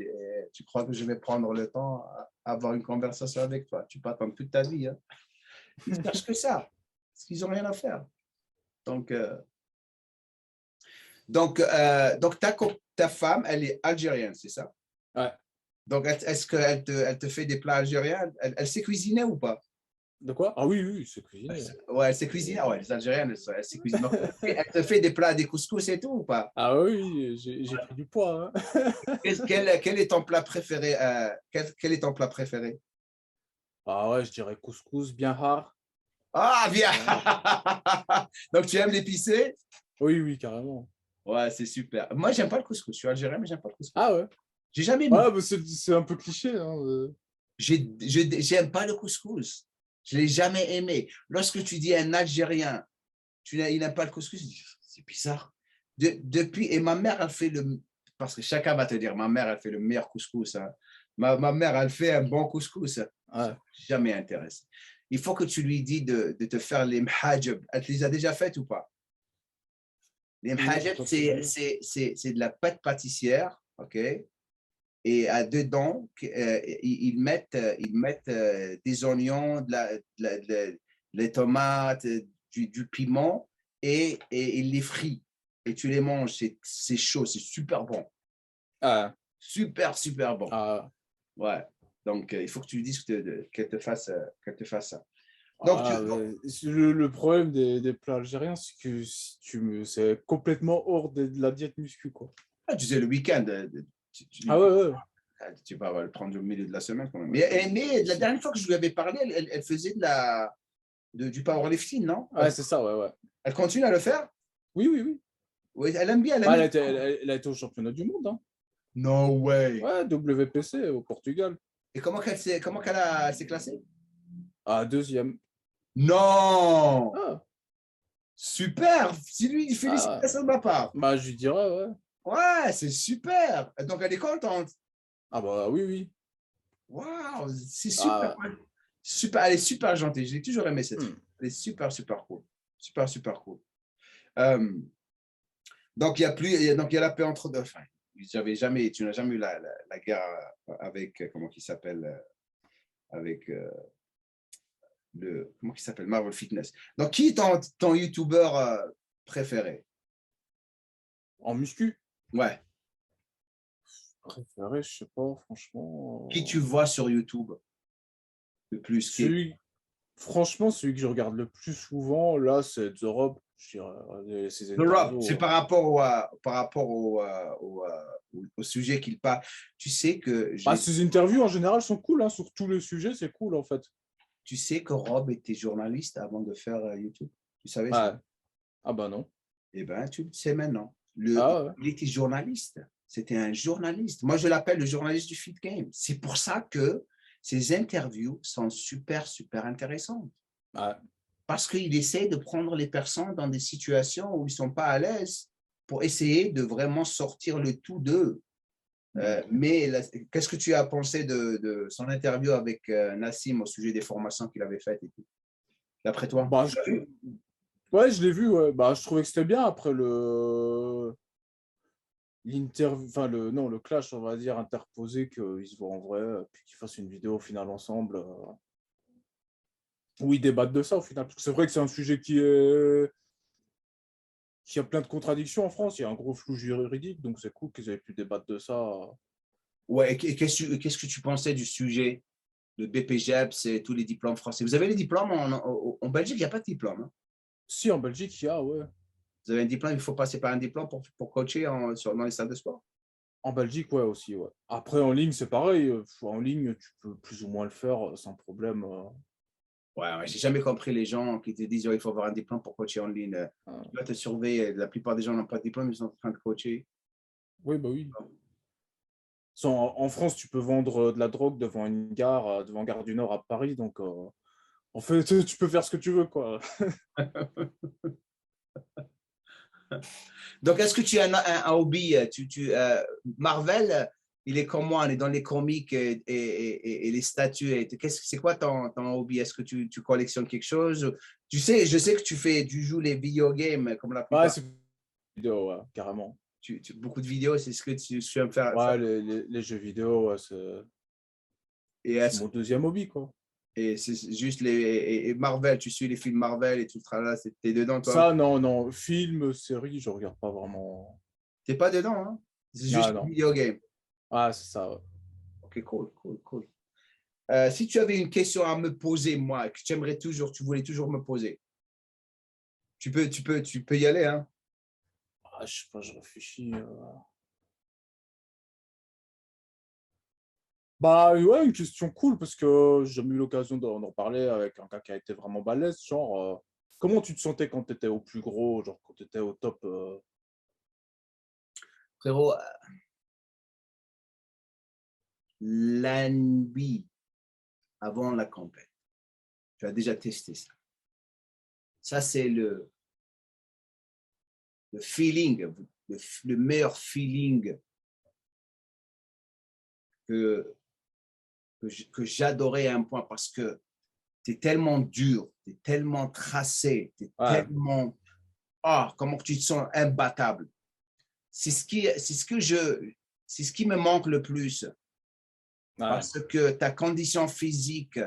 A: Tu crois que je vais prendre le temps à avoir une conversation avec toi? Tu peux attendre toute ta vie. Hein? Ils ne cherchent que ça. Parce qu'ils n'ont rien à faire. Donc ta femme, elle est algérienne, c'est ça?
B: Ouais.
A: Donc, est-ce qu'elle te fait des plats algériens? Elle sait cuisiner ou pas?
B: De quoi? Ah oui, c'est cuisiné.
A: Ouais, elle sait cuisiner. Ouais, les Algériennes, elle sait cuisiner. Donc, elle te fait des plats, des couscous et tout ou pas?
B: Ah oui, j'ai pris du poids. Hein.
A: Quel est ton plat préféré? Quel est ton plat préféré?
B: Ah ouais, je dirais couscous bien rare.
A: Ah, bien!
B: Ouais.
A: Donc, tu aimes l'épicé?
B: Oui, carrément.
A: Ouais, c'est super. Moi, j'aime pas le couscous. Je suis algérien, mais j'aime pas le couscous.
B: Ah ouais.
A: J'ai jamais aimé.
B: Ouais, bah c'est un peu cliché. Hein.
A: J'aime pas le couscous. Je l'ai jamais aimé. Lorsque tu dis à un Algérien, il n'aime pas le couscous, c'est bizarre. Et ma mère, elle fait parce que chacun va te dire, ma mère, elle fait le meilleur couscous. Hein. Ma mère, elle fait un bon couscous. Hein.
B: Ouais.
A: Jamais intéressé. Il faut que tu lui dis de te faire les mhajab. Elle te les a déjà faites ou pas? Les mhajab, c'est de la pâte pâtissière, ok? Et dedans, ils mettent des oignons, les tomates, du piment et ils les frient. Et tu les manges, c'est chaud, c'est super bon.
B: Ah,
A: Super, super bon.
B: ah,
A: Ouais. Donc, il faut que tu lui dises qu'elle te fasse ça. Donc,
B: le problème des plats algériens, c'est que c'est complètement hors de la diète muscu, quoi.
A: tu sais, le week-end,
B: Ah ouais.
A: tu vas le prendre au milieu de la semaine quand même. Mais la dernière fois que je lui avais parlé, elle faisait du powerlifting, non?
B: Ouais, c'est ça, ouais.
A: Elle continue à le faire?
B: Oui.
A: Oui, elle aime bien.
B: Ah, elle a été au championnat du monde, hein.
A: No way.
B: Ouais, WPC au Portugal.
A: Et comment qu'elle s'est classée?
B: Ah, deuxième.
A: Non!
B: Ah,
A: Super! C'est lui, félicitations de ma part.
B: bah, je lui dirais, ouais.
A: Ouais, c'est super. Donc, elle est contente.
B: Ah bah oui, oui.
A: Waouh, c'est super.
B: Ah,
A: Super, elle est super gentille. J'ai toujours aimé cette fille.
B: hmm.
A: Elle est super, super cool. Super, super cool. Euh, donc, il y a plus, donc, il y a la paix entre deux. Enfin, tu n'as jamais eu la guerre avec, comment il s'appelle, avec comment il s'appelle, Marvel Fitness. Donc, qui est ton YouTuber préféré?
B: En muscu,
A: Ouais.
B: préféré, je sais pas,
A: Qui
B: franchement.
A: tu vois sur YouTube le plus?
B: Celui, franchement, celui que je regarde le plus soin, là, c'est The Rob. Je dirais, ses
A: The Rob, c'est
B: interviews.
A: par rapport au sujet qu'il parle. Tu sais que
B: Bah, ses interviews, en général, sont cool, hein. Sur tous les sujets, c'est cool, en fait.
A: tu sais que Rob était journaliste avant de faire YouTube. Tu savais ça?
B: Ouais. Ah bah non.
A: Eh bien, tu le sais maintenant.
B: Ah ouais.
A: Il était journaliste. C'était un journaliste. Moi, je l'appelle le journaliste du Fit Game. C'est pour ça que ses interviews sont super, super intéressantes.
B: Ouais.
A: Parce qu'il essaie de prendre les personnes dans des situations où ils ne sont pas à l'aise pour essayer de vraiment sortir le tout d'eux. Mais qu'est-ce que tu as pensé de son interview avec Nassim au sujet des formations qu'il avait faites et tout, d'après toi?
B: Bah,
A: Tu l'as vu?
B: ouais, je l'ai vu, ouais. Bah, je trouvais que c'était bien après le l'interview, enfin non, le clash, on va dire, interposé, qu'ils se voient en vrai, puis qu'ils fassent une vidéo au final ensemble, où ils débattent de ça au final. Parce que c'est vrai que c'est un sujet qui a plein de contradictions en France, il y a un gros flou juridique, donc c'est cool qu'ils aient pu débattre de ça.
A: Ouais, et qu'est-ce que tu pensais du sujet de BPGEPS et tous les diplômes français? Vous avez les diplômes en Belgique, il n'y a pas de diplôme, hein.
B: Si, en Belgique, il y a, ouais.
A: Vous avez un diplôme, il faut passer par un diplôme pour coacher dans les salles de sport.
B: En Belgique, ouais, aussi, ouais. Après, en ligne, c'est pareil. En ligne, tu peux plus ou moins le faire sans problème.
A: Ouais, j'ai jamais compris les gens qui te disent oh, il faut avoir un diplôme pour coacher en ligne.
B: Euh,
A: Tu dois te surveiller. La plupart des gens n'ont pas de diplôme, ils sont en train de coacher.
B: oui, bah oui. En France, tu peux vendre de la drogue devant une gare, devant Gare du Nord à Paris. Donc, en fait, tu peux faire ce que tu veux, quoi.
A: Donc, est-ce que tu as un hobby? Marvel, il est comme moi, on est dans les comics et les statues. C'est quoi ton hobby? Est-ce que tu collectionnes quelque chose? Tu sais, je sais que tu joues les video games comme la
B: Ouais,
A: plupart.
B: c'est vidéo, ouais, carrément.
A: Beaucoup de vidéos, c'est ce que tu aimes faire.
B: Ouais, les jeux vidéo, ouais,
A: Et,
B: c'est mon deuxième hobby, quoi.
A: et c'est juste et Marvel, tu suis les films Marvel et tout le tralala, t'es dedans, toi?
B: Ça, non, non. Film, série, je regarde pas vraiment.
A: T'es pas dedans, hein? C'est
B: Ah,
A: juste
B: non.
A: video game.
B: Ah, c'est ça, ouais.
A: Ok, cool, cool, cool. Si tu avais une question à me poser, moi, que tu voulais toujours me poser, tu peux y aller, hein?
B: Ah, je sais pas, je réfléchis. Bah ouais, une question cool parce que j'ai jamais eu l'occasion d'en parler avec un gars qui a été vraiment balèze. Genre, comment tu te sentais quand tu étais au plus gros, genre quand tu étais au top
A: Frérot, la nuit avant la compète, tu as déjà testé ça. Ça, c'est le feeling, le meilleur feeling que, que j'adorais à un point parce que tu es tellement dur, tu es tellement tracé, tu es
B: Ouais,
A: tellement. Ah, comment tu te sens imbattable. C'est ce qui me manque le plus
B: ouais,
A: parce que ta condition physique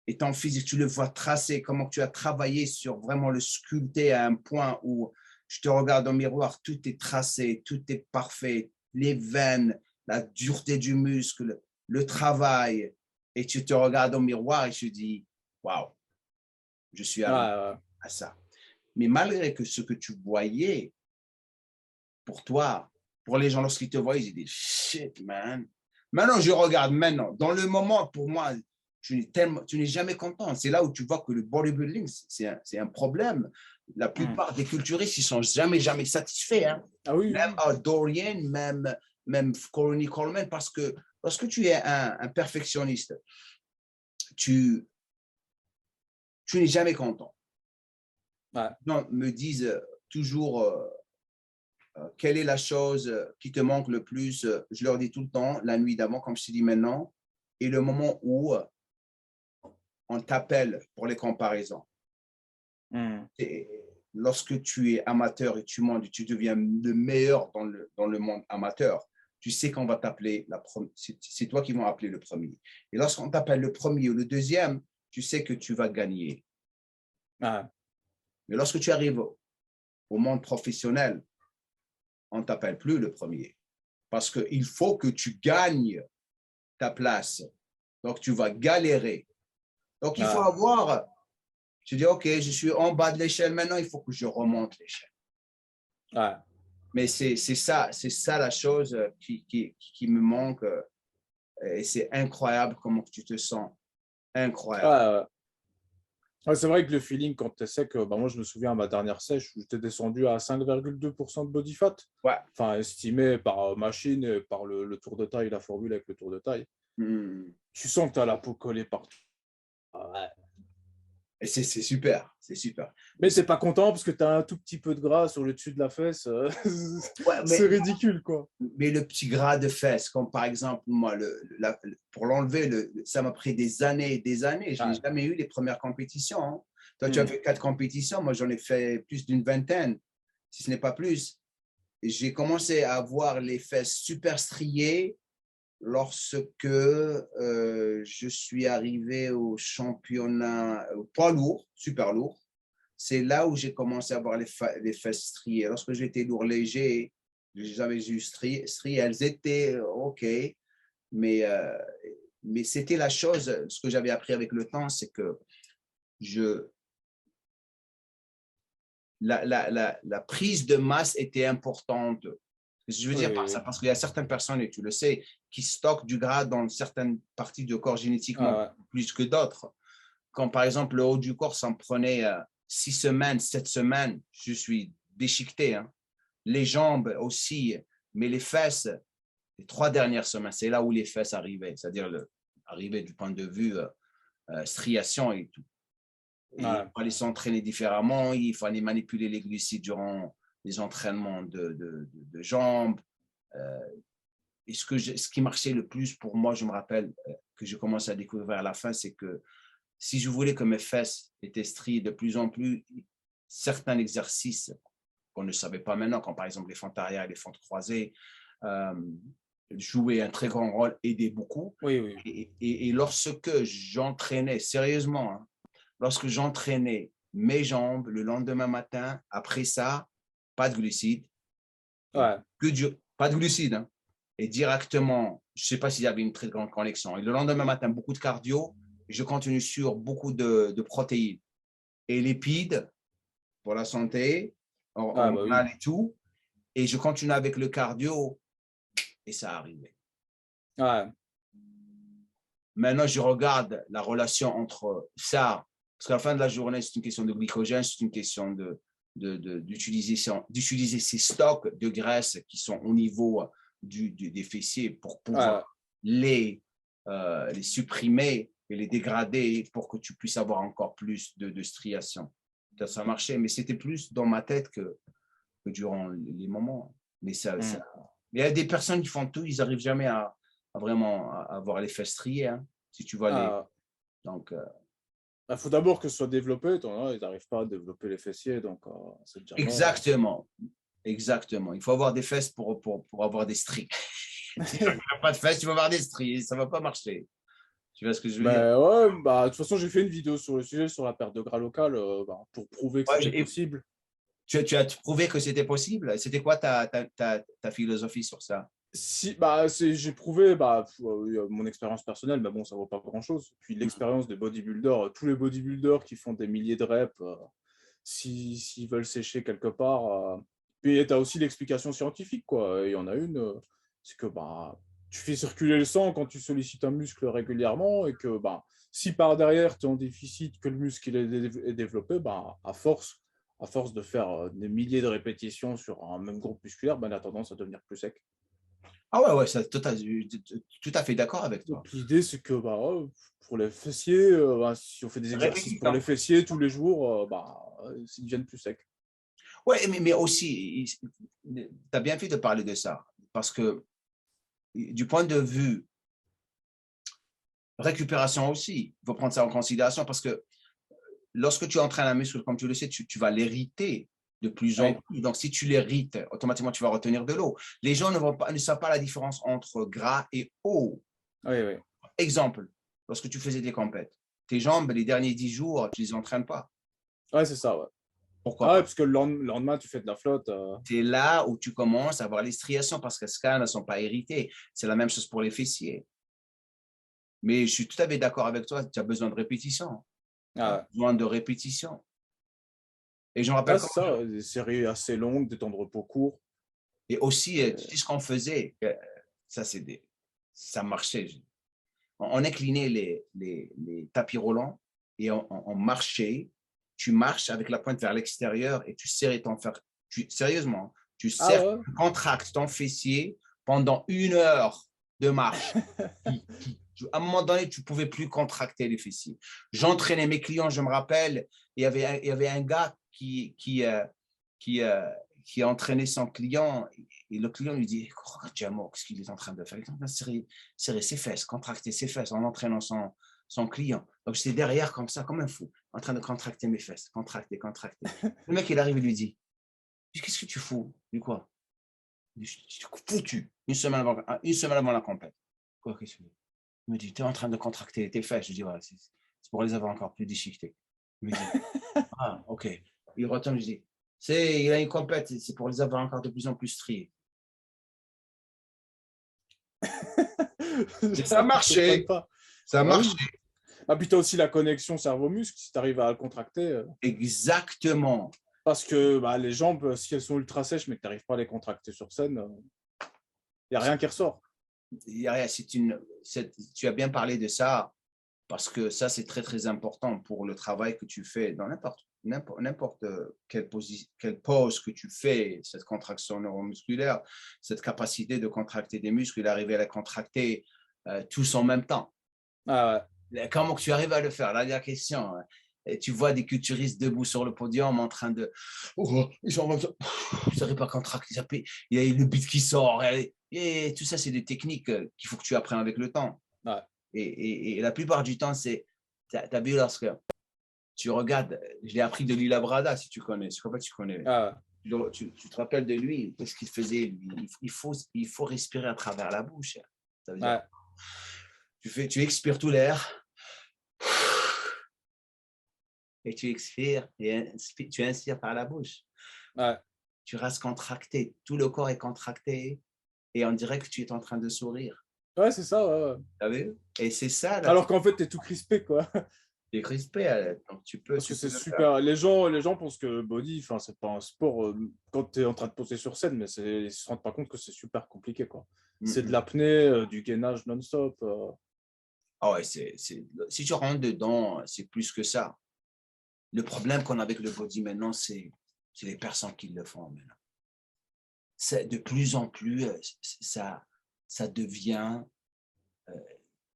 A: et ton physique, tu le vois tracé, comment tu as travaillé sur vraiment le sculpter à un point où je te regarde au miroir, tout est tracé, tout est parfait, les veines, la dureté du muscle, le travail, et tu te regardes au miroir et tu dis, waouh, je suis
B: ouais,
A: arrivé
B: ouais.
A: à ça. Mais malgré que ce que tu voyais, pour toi, pour les gens, lorsqu'ils te voient, ils disent shit, man. Maintenant, je regarde maintenant. Dans le moment, pour moi, tu n'es jamais content. C'est là où tu vois que le bodybuilding, c'est un problème. La
B: Hmm.
A: plupart des culturistes, ils ne sont jamais satisfaits, hein.
B: Ah oui,
A: Même
B: oui.
A: Dorian, même Ronnie Coleman, parce que lorsque tu es un perfectionniste, tu, tu n'es jamais content.
B: Ouais,
A: Les gens me disent toujours, quelle est la chose qui te manque le plus? Je leur dis tout le temps, la nuit d'avant, comme je te dis maintenant, et le moment où on t'appelle pour les comparaisons. Et lorsque tu es amateur et tu montes, tu deviens le meilleur dans le monde amateur, tu sais qu'on va t'appeler, c'est toi qui vont appeler le premier. Et lorsqu'on t'appelle le premier ou le deuxième, tu sais que tu vas gagner.
B: Ouais.
A: Mais lorsque tu arrives au monde professionnel, on ne t'appelle plus le premier. Parce qu'il faut que tu gagnes ta place. Donc, tu vas galérer. Donc, il faut avoir, tu dis, OK, je suis en bas de l'échelle maintenant, il faut que je remonte l'échelle.
B: Ouais.
A: Mais c'est ça la chose qui me manque. Et c'est incroyable comment tu te sens. Incroyable.
B: Ouais. Ouais, c'est vrai que le feeling, quand tu es sec, moi je me souviens à ma dernière sèche où j'étais descendu à 5,2% de body fat.
A: Ouais.
B: Enfin, estimé par machine et par le tour de taille, la formule avec le tour de taille. Tu sens que tu as la peau collée partout. Ouais.
A: Et c'est super, c'est super.
B: Mais tu n'es pas content parce que tu as un tout petit peu de gras sur le dessus de la fesse.
A: Ouais,
B: c'est ridicule, quoi.
A: Mais le petit gras de fesse, comme par exemple, moi, pour l'enlever, ça m'a pris des années et des années. Je n'ai jamais eu les premières compétitions. Hein. Toi, tu as fait 4 compétitions. Moi, j'en ai fait plus d'une vingtaine, si ce n'est pas plus. J'ai commencé à avoir les fesses super striées lorsque je suis arrivé au championnat au poids lourd, super lourd. C'est là où j'ai commencé à avoir les fesses striées. Lorsque j'étais lourd léger, j'avais juste striées. Elles étaient OK, mais c'était la chose, ce que j'avais appris avec le temps, c'est que la prise de masse était importante. Je veux dire par ça, parce qu'il y a certaines personnes, et tu le sais, qui stockent du gras dans certaines parties du corps génétiquement plus que d'autres. Quand par exemple le haut du corps, ça me prenait 6 semaines, 7 semaines, je suis déchiqueté. Hein. Les jambes aussi, mais les fesses, les 3 dernières semaines, c'est là où les fesses arrivaient, c'est-à-dire arrivaient du point de vue striation et tout. Et il fallait s'entraîner différemment, il fallait manipuler les glucides durant les entraînements de jambes. Et ce qui marchait le plus pour moi, je me rappelle que j'ai commencé à découvrir à la fin, c'est que si je voulais que mes fesses étaient striées de plus en plus, certains exercices qu'on ne savait pas maintenant, comme par exemple les fentes arrière et les fentes croisées, jouaient un très grand rôle, aidaient beaucoup. Et lorsque j'entraînais, sérieusement, hein, lorsque j'entraînais mes jambes le lendemain matin, après ça, pas de glucides, pas de glucides, hein, et directement, je ne sais pas s'il y avait une très grande connexion. Et le lendemain matin, beaucoup de cardio, et je continue sur beaucoup de protéines et lipides pour la santé, et tout. Et je continue avec le cardio, et ça arrivait. Maintenant, je regarde la relation entre ça, parce qu'à la fin de la journée, c'est une question de glycogène, c'est une question d'utiliser ces stocks de graisse qui sont au niveau des fessiers pour pouvoir les supprimer et les dégrader pour que tu puisses avoir encore plus de striation. Ça marchait, mais c'était plus dans ma tête que durant les moments. Mais il y a des personnes qui font tout, ils n'arrivent jamais à vraiment avoir les fesses striées, hein, si tu vois Donc,
B: il faut d'abord que ce soit développé. Ils n'arrivent pas à développer les fessiers, donc c'est déjà
A: exactement. Exactement. Il faut avoir des fesses pour avoir des stries. Si tu n'as pas de fesses, tu vas avoir des stries. Ça ne va pas marcher. Tu vois ce que je veux dire?
B: De toute façon, j'ai fait une vidéo sur le sujet, sur la perte de gras local, pour prouver que c'était possible.
A: Tu as prouvé que c'était possible? C'était quoi ta philosophie sur ça?
B: J'ai prouvé mon expérience personnelle, mais bon, ça ne vaut pas grand-chose. Puis l'expérience des bodybuilders, tous les bodybuilders qui font des milliers de reps, s'ils veulent sécher quelque part. Puis tu as aussi l'explication scientifique, quoi. Il y en a une, c'est que tu fais circuler le sang quand tu sollicites un muscle régulièrement et que si par derrière tu es en déficit, que le muscle est développé, à force de faire des milliers de répétitions sur un même groupe musculaire, il a tendance à devenir plus sec.
A: Ah ouais, ça, tout à fait d'accord avec toi.
B: Donc, l'idée, c'est que pour les fessiers, si on fait des exercices pour les fessiers tous les jours, ils deviennent plus secs.
A: Oui, mais aussi, tu as bien fait de parler de ça, parce que du point de vue récupération aussi, il faut prendre ça en considération, parce que lorsque tu entraînes un muscle, comme tu le sais, tu vas l'irriter de plus en
B: Oui,
A: plus. Donc, si tu l'irites, automatiquement, tu vas retenir de l'eau. Les gens ne savent pas la différence entre gras et eau.
B: oui, oui.
A: Exemple, lorsque tu faisais des compètes, tes jambes, les derniers 10 jours, tu ne les entraînes pas.
B: Ouais, c'est ça, ouais.
A: Pourquoi
B: Ah ouais,
A: pas?
B: parce que le lendemain, tu fais de la flotte.
A: C'est là où tu commences à avoir les striations parce que ces cas ne sont pas irrités. C'est la même chose pour les fessiers. Mais je suis tout à fait d'accord avec toi, tu as besoin de répétition. Tu as
B: Ah, ouais.
A: besoin de répétition. Et je me
B: Ah,
A: rappelle
B: c'est
A: comment.
B: ça, des séries assez longues, des temps de repos courts.
A: Et aussi, tu
B: Et-
A: sais ce qu'on faisait, ça, ça marchait. On inclinait les tapis roulants et on marchait. Tu marches avec la pointe vers l'extérieur et tu serrais ton fer. Sérieusement, tu
B: Ah
A: serres,
B: ouais.
A: tu contractes ton fessier pendant 1 heure de marche. À un moment donné, tu ne pouvais plus contracter les fessiers. J'entraînais mes clients, je me rappelle, il y avait un gars qui, euh, qui entraînait son client et le client lui dit, regarde Jamo, qu'est-ce qu'il est en train de faire? Il est en train de serrer ses fesses, contracter ses fesses en entraînant son client. Donc, j'étais derrière comme ça, comme un fou, en train de contracter mes fesses, contracter, contracter. Le mec, il arrive et lui dit, qu'est-ce que tu fous? Du quoi? Je suis foutu. Une semaine avant la compète. Quoi, qu'est-ce que il me dit, tu es en train de contracter tes fesses. Je dis, ouais, c'est pour les avoir encore plus déchiquetées. Il me dit, ah, ok. Il retourne, je dis, il a une compète, c'est pour les avoir encore de plus en plus striés. Et ça
B: Ils comprennent
A: marchait.
B: pas.
A: Ça
B: Ah
A: marchait.
B: oui. Ah, puis tu as aussi la connexion cerveau-muscle, si tu arrives à le contracter.
A: Exactement.
B: Parce que bah, les jambes, si elles sont ultra sèches, mais que tu n'arrives pas à les contracter sur scène, il n'y a rien qui ressort.
A: Tu as bien parlé de ça, parce que ça, c'est très, très important pour le travail que tu fais dans n'importe quelle pose que tu fais, cette contraction neuromusculaire, cette capacité de contracter des muscles, d'arriver à les contracter tous en même temps.
B: Ah
A: Comment tu arrives à le faire? Là, il y a la question. Et tu vois des culturistes debout sur le podium en train de. Oh, ils n'arrivent pas à contracter. Il y a le beat qui sort. Et tout ça, c'est des techniques qu'il faut que tu apprennes avec le temps.
B: ouais.
A: Et la plupart du temps, c'est. Tu as vu lorsque tu regardes, je l'ai appris de Lila Brada, si tu connais. Je crois pas que tu connais.
B: Ah
A: Tu te rappelles de lui, qu'est-ce qu'il faisait lui? Il faut respirer à travers la bouche. Ça veut dire,
B: ouais.
A: tu expires tout l'air et tu expires et tu inspires par la bouche.
B: Ouais.
A: Tu restes contracté, tout le corps est contracté et on dirait que tu es en train de sourire.
B: Ouais, c'est ça. Ouais.
A: Tu as vu? Et c'est ça, là,
B: Alors qu'en fait, tu es tout crispé, quoi.
A: tu es crispé, donc
B: Parce que c'est super. Les gens pensent que le body, c'est pas un sport quand tu es en train de poser sur scène, mais ils ne se rendent pas compte que c'est super compliqué, quoi. C'est de l'apnée, du gainage non-stop.
A: Ah ouais, si tu rentres dedans, c'est plus que ça. Le problème qu'on a avec le body maintenant, c'est les personnes qui le font maintenant. De plus en plus, ça devient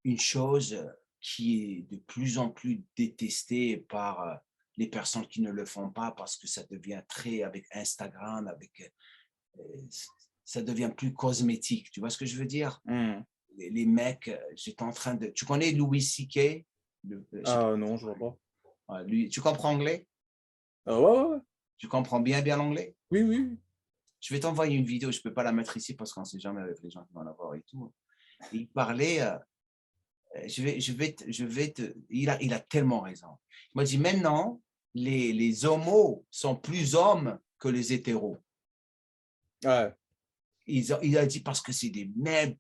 A: une chose qui est de plus en plus détestée par les personnes qui ne le font pas parce que ça devient très, avec Instagram, ça devient plus cosmétique. Tu vois ce que je veux dire? Les mecs, j'étais en train de. Tu connais Louis C.K.?
B: Non, je vois pas.
A: Lui, tu comprends anglais?
B: Ouais.
A: Tu comprends bien l'anglais?
B: Oui.
A: Je vais t'envoyer une vidéo, je ne peux pas la mettre ici parce qu'on ne sait jamais avec les gens qui vont la voir et tout. Et il parlait, il a tellement raison. Il m'a dit, maintenant, les homos sont plus hommes que les hétéros.
B: Ouais.
A: Il a dit parce que c'est des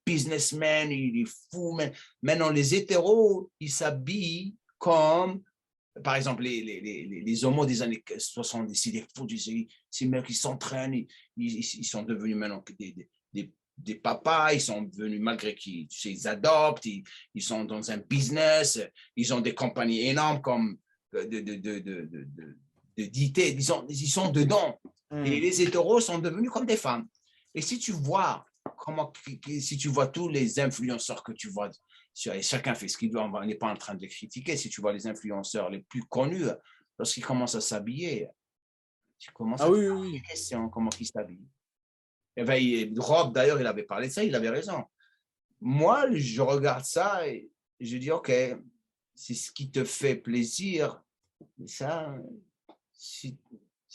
A: businessmen, il est fou. Maintenant, les hétéros, ils s'habillent comme, par exemple, les homos des années 70, c'est des fous, ces mecs qui s'entraînent, ils sont devenus maintenant des papas, ils sont devenus, malgré qu'ils ils adoptent, ils sont dans un business, ils ont des compagnies énormes comme d'IT, ils sont dedans. Et les hétéros sont devenus comme des femmes. Et si tu vois si tu vois tous les influenceurs que tu vois, chacun fait ce qu'il doit, on n'est pas en train de les critiquer. Si tu vois les influenceurs les plus connus, lorsqu'ils commencent à s'habiller, Tu commences
B: Ah
A: à te
B: oui,
A: poser
B: oui,
A: des
B: oui.
A: questions, comment il s'habille. Et ben, Rob, d'ailleurs, il avait parlé de ça, il avait raison. Moi, je regarde ça et je dis, OK, c'est ce qui te fait plaisir. Mais ça, c'est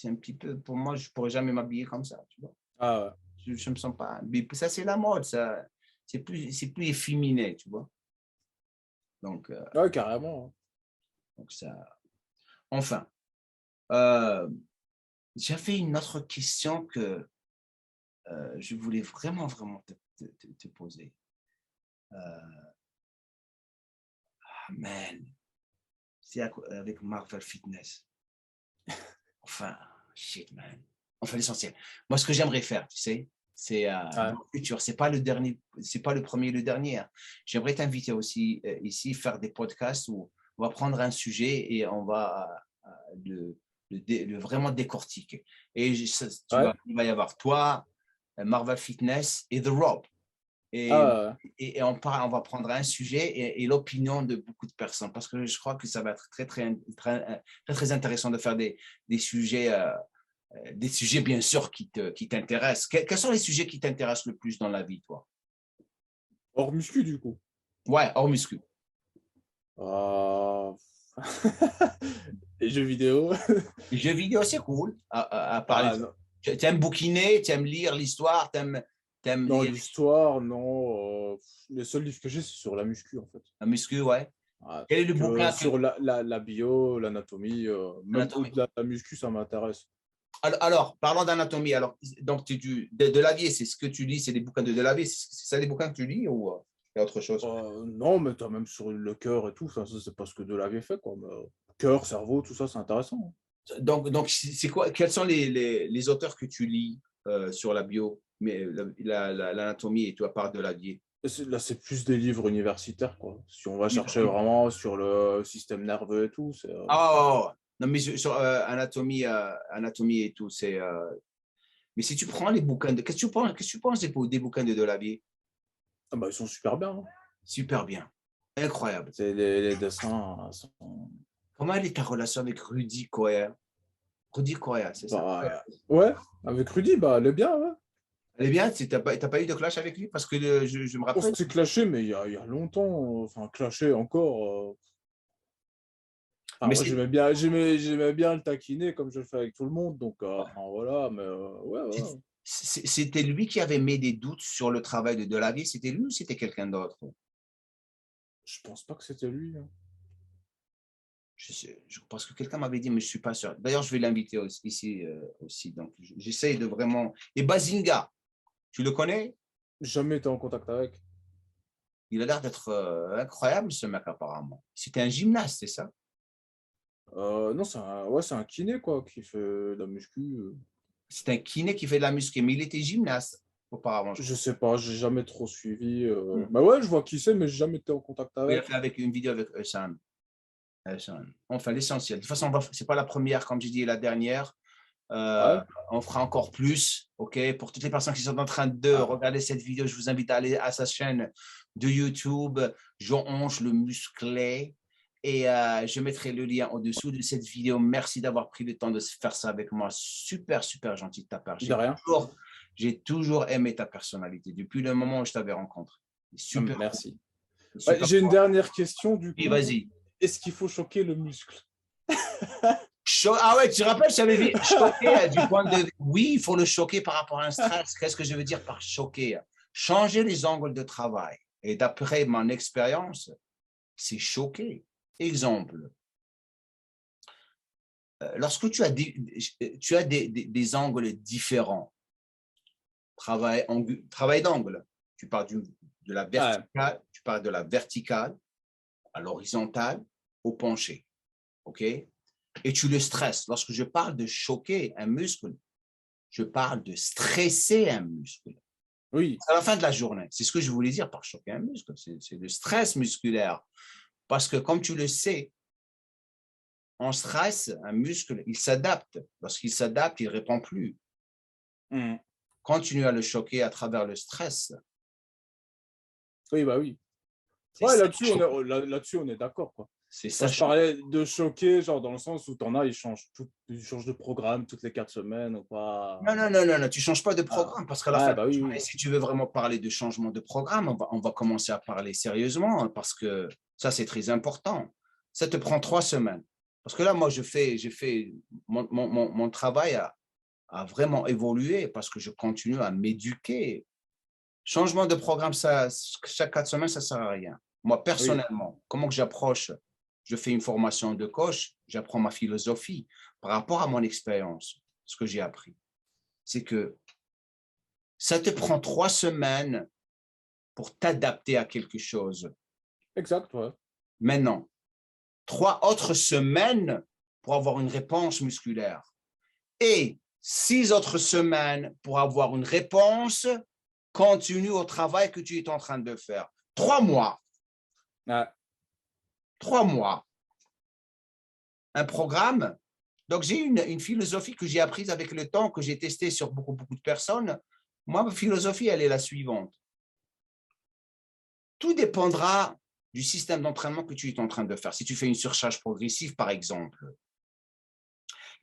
A: un petit peu, pour moi, je ne pourrais jamais m'habiller comme ça, tu vois.
B: Ah ouais.
A: Je ne me sens pas. Mais ça, c'est la mode, ça. C'est plus efféminé, tu vois. Donc,
B: Ouais, carrément. Hein.
A: donc ça. Enfin, euh, j'avais une autre question que je voulais vraiment, vraiment te poser. Man, c'est avec Marvel Fitness. Enfin, shit, man. Enfin, l'essentiel. Moi, ce que j'aimerais faire, tu sais, c'est
B: Ouais.
A: dans le futur. C'est pas le dernier, c'est pas le premier, le dernier. Hein. J'aimerais t'inviter aussi ici, faire des podcasts où on va prendre un sujet et on va le vraiment décortiquer. Et
B: Ouais.
A: il va y avoir toi, Marvel Fitness et The Rob. Et,
B: Ah ouais.
A: on va prendre un sujet et l'opinion de beaucoup de personnes parce que je crois que ça va être très intéressant de faire des sujets bien sûr qui t'intéressent. Quels sont les sujets qui t'intéressent le plus dans la vie, toi?
B: Hors muscu, du coup.
A: Ouais, hors muscu.
B: Ah. Les jeux vidéo.
A: Les jeux vidéo, c'est cool à parler.
B: Ah non,
A: Tu aimes bouquiner, tu aimes lire l'histoire, tu aimes
B: non,
A: lire
B: l'histoire, non. Les seuls livres que j'ai, c'est sur la muscu, en fait.
A: la muscu, ouais.
B: Ah,
A: Quel est le
B: que
A: bouquin
B: sur la bio, l'anatomie, même
A: anatomie?
B: au-delà de la muscu, ça m'intéresse.
A: Alors, parlons d'anatomie. Alors, donc, Delavier, c'est ce que tu lis, c'est des bouquins de Delavier. C'est ça les bouquins que tu lis ou il y a autre chose?
B: Non, mais t'as même sur le cœur et tout, ça c'est pas ce que Delavier fait, quoi. Mais, cœur, cerveau, tout ça, c'est intéressant.
A: Donc c'est quoi? Quels sont les auteurs que tu lis sur la bio, mais l'anatomie et tout, à part Delavier?
B: Là, c'est plus des livres universitaires, quoi. Si on va chercher vraiment sur le système nerveux et tout, c'est.
A: Ah, non, mais sur anatomie et tout, c'est. Mais si tu prends les bouquins de. Qu'est-ce que tu penses des bouquins de Delavier?
B: Ah bah, ils sont super bien. Hein.
A: Super bien. Incroyable.
B: C'est les dessins sont.
A: Comment est ta relation avec Rudy Koya? Rudy Koya, c'est ça?
B: Bah, ouais, avec Rudy, bah, elle est bien, ouais.
A: Elle est bien, tu n'as pas eu de clash avec lui? Parce que je me
B: On
A: rappelle.
B: s'est clashé, mais il y a longtemps. Enfin, clashé encore. Enfin,
A: Mais
B: moi, j'aimais bien le taquiner comme je le fais avec tout le monde. Donc, enfin, voilà, mais ouais, ouais.
A: c'était lui qui avait mis des doutes sur le travail de Delavier. C'était lui ou c'était quelqu'un d'autre?
B: Je pense pas que c'était lui. Hein.
A: Parce que quelqu'un m'avait dit, mais je ne suis pas sûr. D'ailleurs, je vais l'inviter ici aussi. Donc, j'essaye de vraiment. Et Bazinga, tu le connais?
B: Jamais été en contact avec.
A: Il a l'air d'être incroyable, ce mec, apparemment. C'était un gymnaste, c'est ça?
B: Non, c'est un kiné, quoi, qui fait de la muscu.
A: C'est un kiné qui fait de la muscu, mais il était gymnaste auparavant, je
B: Je
A: crois.
B: sais pas, j'ai jamais trop suivi.
A: Hmm.
B: Bah ouais, je vois qui c'est, mais j'ai jamais été en contact
A: Il a
B: avec.
A: fait avec une vidéo avec Eusan. Enfin, l'essentiel. De toute façon, ce n'est pas la première, comme j'ai dit, la dernière. Euh,
B: Ouais.
A: on fera encore plus, OK? Pour toutes les personnes qui sont en train de
B: Ah,
A: regarder cette vidéo, je vous invite à aller à sa chaîne de YouTube, Jean-Ange le Musclé. Et je mettrai le lien au-dessous de cette vidéo. Merci d'avoir pris le temps de faire ça avec moi. Super, super gentil de ta part.
B: de rien.
A: J'ai toujours aimé ta personnalité depuis le moment où je t'avais rencontré. Super,
B: Merci. Ouais,
A: super.
B: j'ai une dernière question, du
A: Oui,
B: coup.
A: vas-y.
B: Est-ce qu'il faut choquer le muscle?
A: Ah ouais, tu te rappelles, je t'avais dit choquer du point de vue. Oui, il faut le choquer par rapport à un stress. Qu'est-ce que je veux dire par choquer? Changer les angles de travail. Et d'après mon expérience, c'est choquer. Exemple, lorsque tu as des angles différents, travail d'angle, tu parles de la
B: Ouais.
A: verticale, tu parles de la verticale à l'horizontale au penché. OK? Et tu le stresses. Lorsque je parle de choquer un muscle, je parle de stresser un muscle.
B: Oui.
A: À la fin de la journée, c'est ce que je voulais dire par choquer un muscle, c'est le stress musculaire. Parce que comme tu le sais, en stress, un muscle, il s'adapte. Lorsqu'il s'adapte, il ne répond plus.
B: Mmh.
A: Continue à le choquer à travers le stress.
B: Oui, bah oui.
A: C'est
B: Ouais,
A: ça,
B: là-dessus, on est d'accord, quoi.
A: C'est ça.
B: Je parlais de choquer, genre dans le sens où t'en as, ils changent de programme toutes les 4 semaines ou pas.
A: Non, tu ne changes pas de programme parce qu'à la fin de la
B: oui,
A: journée,
B: oui.
A: si tu veux vraiment parler de changement de programme, on va commencer à parler sérieusement parce que ça, c'est très important. Ça te prend 3 semaines. Parce que là, moi, mon travail a vraiment évolué parce que je continue à m'éduquer. Changement de programme, ça, chaque 4 semaines, ça ne sert à rien. Moi, personnellement, comment que j'approche? Je fais une formation de coach, j'apprends ma philosophie par rapport à mon expérience, ce que j'ai appris. C'est que ça te prend 3 semaines pour t'adapter à quelque chose.
B: Exact, ouais.
A: Maintenant, 3 autres semaines pour avoir une réponse musculaire et 6 autres semaines pour avoir une réponse continue au travail que tu es en train de faire. 3 mois.
B: Ouais.
A: 3 mois. Un programme. Donc, j'ai une philosophie que j'ai apprise avec le temps, que j'ai testée sur beaucoup de personnes. Moi, ma philosophie, elle est la suivante. Tout dépendra du système d'entraînement que tu es en train de faire. Si tu fais une surcharge progressive, par exemple,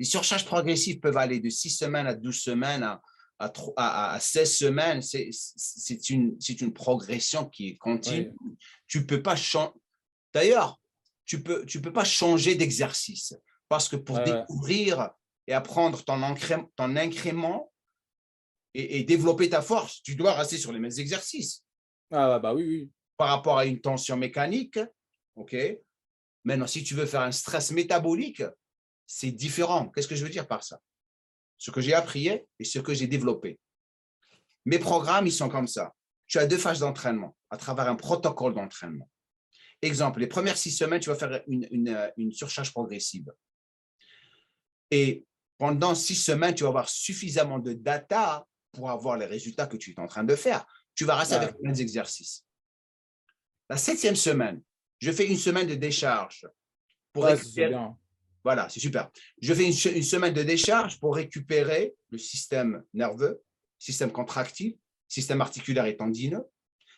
A: les surcharges progressives peuvent aller de 6 semaines à 12 semaines à 16 semaines. C'est une progression qui est continue.
B: Oui.
A: Tu peux pas changer. D'ailleurs, tu peux pas changer d'exercice parce que pour découvrir et apprendre ton incrément et développer ta force, tu dois rester sur les mêmes exercices.
B: Ah bah oui, oui.
A: Par rapport à une tension mécanique, OK? Maintenant, si tu veux faire un stress métabolique, c'est différent. Qu'est-ce que je veux dire par ça? Ce que j'ai appris et ce que j'ai développé. Mes programmes, ils sont comme ça. Tu as 2 phases d'entraînement à travers un protocole d'entraînement. Exemple, les premières 6 semaines, tu vas faire une surcharge progressive. Et pendant 6 semaines, tu vas avoir suffisamment de data pour avoir les résultats que tu es en train de faire. Tu vas rester avec les mêmes exercices. La 7e semaine, je fais une semaine de décharge pour récupérer. Voilà, c'est super. Je fais une semaine de décharge pour récupérer le système nerveux, système contractile, système articulaire et tendineux.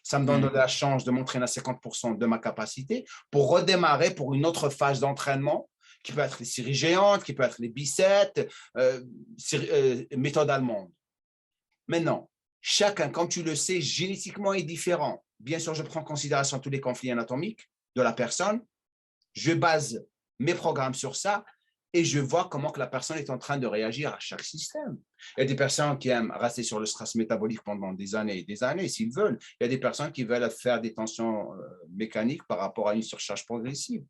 A: Ça me donne la chance de m'entraîner à 50% de ma capacité pour redémarrer pour une autre phase d'entraînement qui peut être les séries géantes, qui peut être les biceps, méthode allemande. Maintenant, chacun, comme tu le sais, génétiquement est différent. Bien sûr, je prends en considération tous les conflits anatomiques de la personne. Je base mes programmes sur ça et je vois comment que la personne est en train de réagir à chaque système. Il y a des personnes qui aiment rester sur le stress métabolique pendant des années et des années, s'ils veulent. Il y a des personnes qui veulent faire des tensions mécaniques par rapport à une surcharge progressive.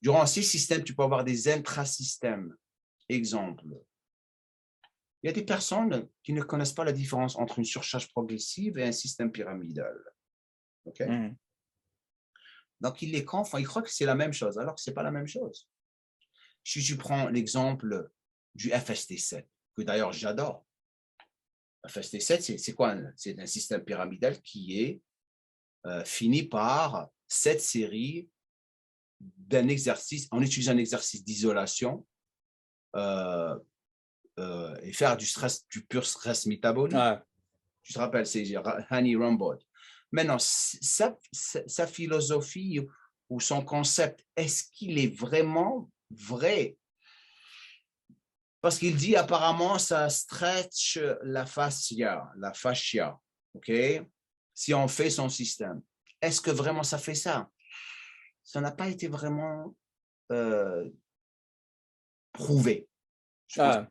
A: Durant ces systèmes, tu peux avoir des intrasystèmes. Exemple, il y a des personnes qui ne connaissent pas la différence entre une surcharge progressive et un système pyramidal. OK? Donc, ils les confondent, ils croient que c'est la même chose, alors que ce n'est pas la même chose. Si tu prends l'exemple du FST7, que d'ailleurs j'adore. FST7, c'est quoi? C'est un système pyramidal qui est fini par 7 séries d'un exercice, en utilisant un exercice d'isolation et faire du pur stress métabolique. Tu te rappelles, c'est Hani Rambod. Maintenant, sa philosophie ou son concept, est-ce qu'il est vraiment vrai? Parce qu'il dit apparemment ça stretch la fascia, OK? Si on fait son système. Est-ce que vraiment ça fait ça? Ça n'a pas été vraiment prouvé. Parce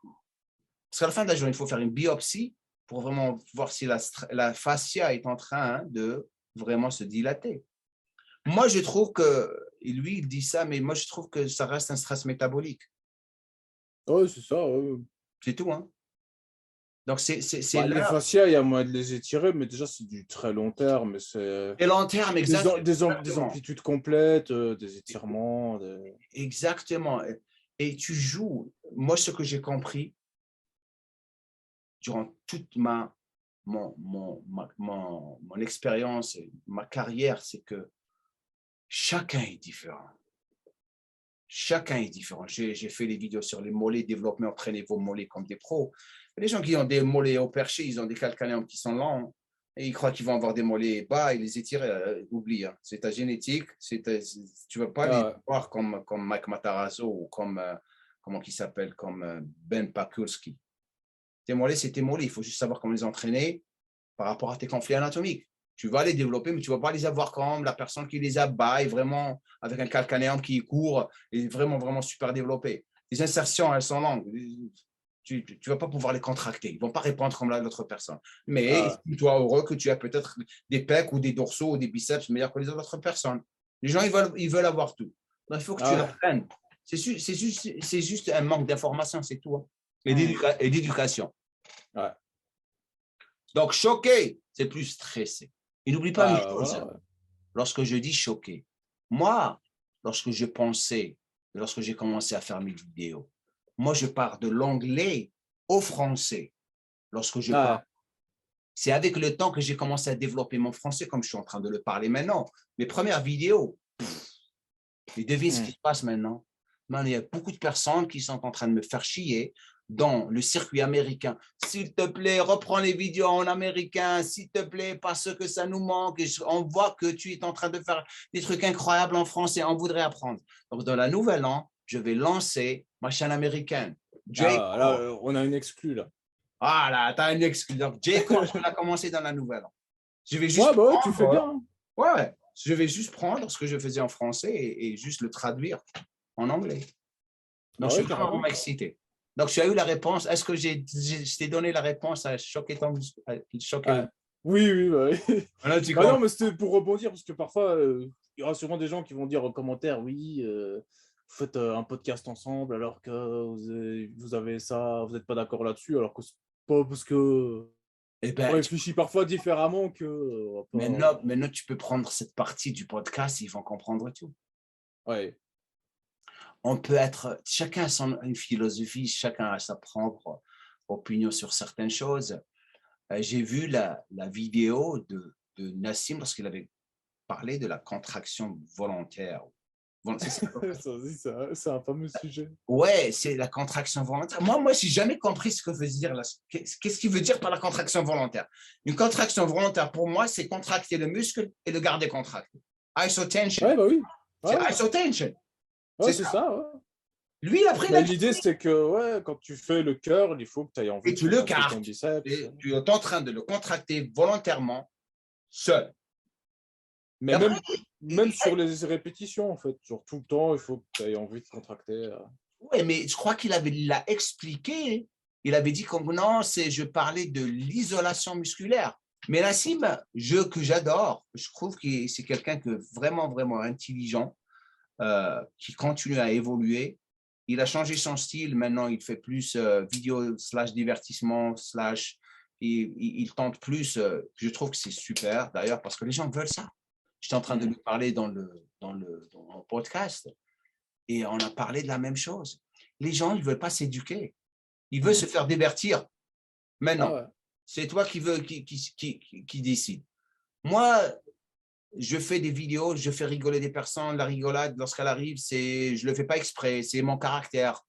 A: qu'à la fin de la journée, il faut faire une biopsie pour vraiment voir si la fascia est en train de vraiment se dilater. Moi, je trouve que, et lui, il dit ça, mais moi, je trouve que ça reste un stress métabolique.
B: Oui, c'est ça.
A: C'est tout, hein. Donc, c'est
B: les fascias, il y a moyen de les étirer, mais déjà, c'est du très long terme.
A: Et long terme, exactement.
B: Des amplitudes complètes, des étirements.
A: Exactement. Et tu joues. Moi, ce que j'ai compris durant toute mon expérience et ma carrière, c'est que chacun est différent. Chacun est différent. J'ai fait des vidéos sur les mollets, développement, entraînez vos mollets comme des pros. Les gens qui ont des mollets au perché, ils ont des calcanéums qui sont lents. Et ils croient qu'ils vont avoir des mollets bas et les étirer. Oublie, hein. C'est ta génétique. Tu ne vas pas les
B: Ah,
A: voir comme Mike Matarazzo ou comme, comment il s'appelle, comme Ben Pakulski. Tes mollets, c'est tes mollets. Il faut juste savoir comment les entraîner par rapport à tes conflits anatomiques. Tu vas les développer, mais tu ne vas pas les avoir comme la personne qui les abat, vraiment avec un calcanéum qui court et vraiment, vraiment super développé. Les insertions, elles sont longues. Tu ne vas pas pouvoir les contracter. Ils ne vont pas répondre comme l'autre personne. Mais
B: ah,
A: toi heureux que tu as peut-être des pecs ou des dorsaux ou des biceps meilleurs que les autres personnes. Les gens, ils veulent avoir tout. Donc, il faut que tu
B: ah,
A: l'apprennes. C'est juste un manque d'information, c'est tout. Hein. Et d'éducation.
B: ouais.
A: Donc, choqué, c'est plus stressé. Et n'oublie pas une chose,
B: Voilà, ouais.
A: lorsque je dis choqué, moi, lorsque je pensais, lorsque j'ai commencé à faire mes vidéos, moi, je pars de l'anglais au français lorsque je parle.
B: Ah,
A: C'est avec le temps que j'ai commencé à développer mon français comme je suis en train de le parler maintenant. Mes premières vidéos, et devine ce qui se passe maintenant. Il y a beaucoup de personnes qui sont en train de me faire chier dans le circuit américain. S'il te plaît, reprends les vidéos en américain, s'il te plaît, parce que ça nous manque. On voit que tu es en train de faire des trucs incroyables en français, on voudrait apprendre. Donc, dans la nouvelle an, je vais lancer ma chaîne américaine. J.
B: ah, là,
A: Cole.
B: on a une exclue, là.
A: Ah là, t'as une excuse. Donc, J. Cole, on a commencé dans la nouvelle an. Je vais juste
B: Ouais, bah ouais, tu fais bien.
A: prendre,
B: Hein.
A: ouais, je vais juste prendre ce que je faisais en français et juste le traduire en anglais. Donc,
B: Bah
A: je
B: ouais,
A: suis
B: carrément.
A: vraiment excité. Donc, tu as eu la réponse. Est-ce que je t'ai donné la réponse à choquer ton...
B: Ouais. Oui, oui, bah oui.
A: Là, tu
B: Bah non,
A: comprends.
B: mais c'était pour rebondir, parce que parfois, il y aura sûrement des gens qui vont dire en commentaire, oui, vous faites un podcast ensemble alors que vous avez ça, vous n'êtes pas d'accord là-dessus, alors que c'est pas parce que
A: Eh
B: on
A: ben,
B: réfléchit parfois différemment que on va pas...
A: maintenant, tu peux prendre cette partie du podcast, ils vont comprendre tout.
B: Ouais.
A: On peut être... Chacun a une philosophie, chacun a sa propre opinion sur certaines choses. J'ai vu la vidéo de Nassim lorsqu'il avait parlé de la contraction volontaire.
B: Ça aussi, c'est un fameux sujet.
A: Ouais, c'est la contraction volontaire. Moi, je n'ai jamais compris ce que veut dire. Qu'est-ce qu'il veut dire par la contraction volontaire? Une contraction volontaire, pour moi, c'est contracter le muscle et le garder contracté. Isotension.
B: Ouais, bah oui.
A: C'est
B: Ouais,
A: isotension.
B: ouais,
A: C'est
B: c'est
A: ça.
B: ça. Ouais.
A: Lui, après, il a
B: Mais
A: dit,
B: l'idée, c'est que ouais, quand tu fais le cœur, il faut que tu aies envie
A: et
B: de
A: tu le
B: contracter ton
A: cartes.
B: biceps.
A: Et tu es en train de le contracter volontairement, seul. Et
B: Mais
A: après,
B: même sur les répétitions, en fait. Genre tout le temps, il faut que tu aies envie de contracter.
A: ouais, mais je crois il l'a expliqué. Il avait dit que non, je parlais de l'isolation musculaire. Mais Nassim, que j'adore, je trouve que c'est quelqu'un que vraiment, vraiment intelligent, qui continue à évoluer. Il a changé son style. Maintenant, il fait plus vidéo / divertissement / il tente plus. Je trouve que c'est super, d'ailleurs, parce que les gens veulent ça. J'étais en train de lui parler dans mon podcast et on a parlé de la même chose. Les gens, ils ne veulent pas s'éduquer. Ils veulent se faire divertir.
B: Ah
A: Maintenant,
B: ouais.
A: c'est toi qui décide. Moi, je fais des vidéos, je fais rigoler des personnes. La rigolade, lorsqu'elle arrive, je ne le fais pas exprès, c'est mon caractère.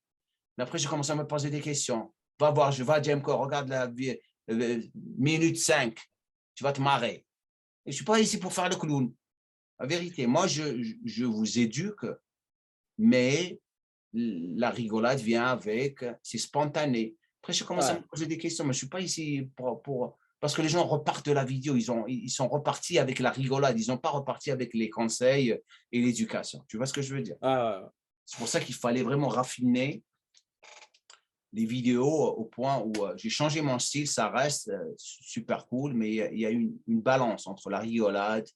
A: Mais après, je commence à me poser des questions. Va voir, je vais à Jamco, regarde la minute 5. Tu vas te marrer. Et je ne suis pas ici pour faire le clown. La vérité, moi, je vous éduque, mais la rigolade vient avec, c'est spontané. Après, je commence à
B: Ouais.
A: me poser des questions, mais je ne suis pas ici parce que les gens repartent de la vidéo, ils sont repartis avec la rigolade, ils n'ont pas reparti avec les conseils et l'éducation. Tu vois ce que je veux dire?
B: Ah ouais.
A: C'est pour ça qu'il fallait vraiment raffiner les vidéos au point où j'ai changé mon style, ça reste super cool, mais il y a une balance entre la rigolade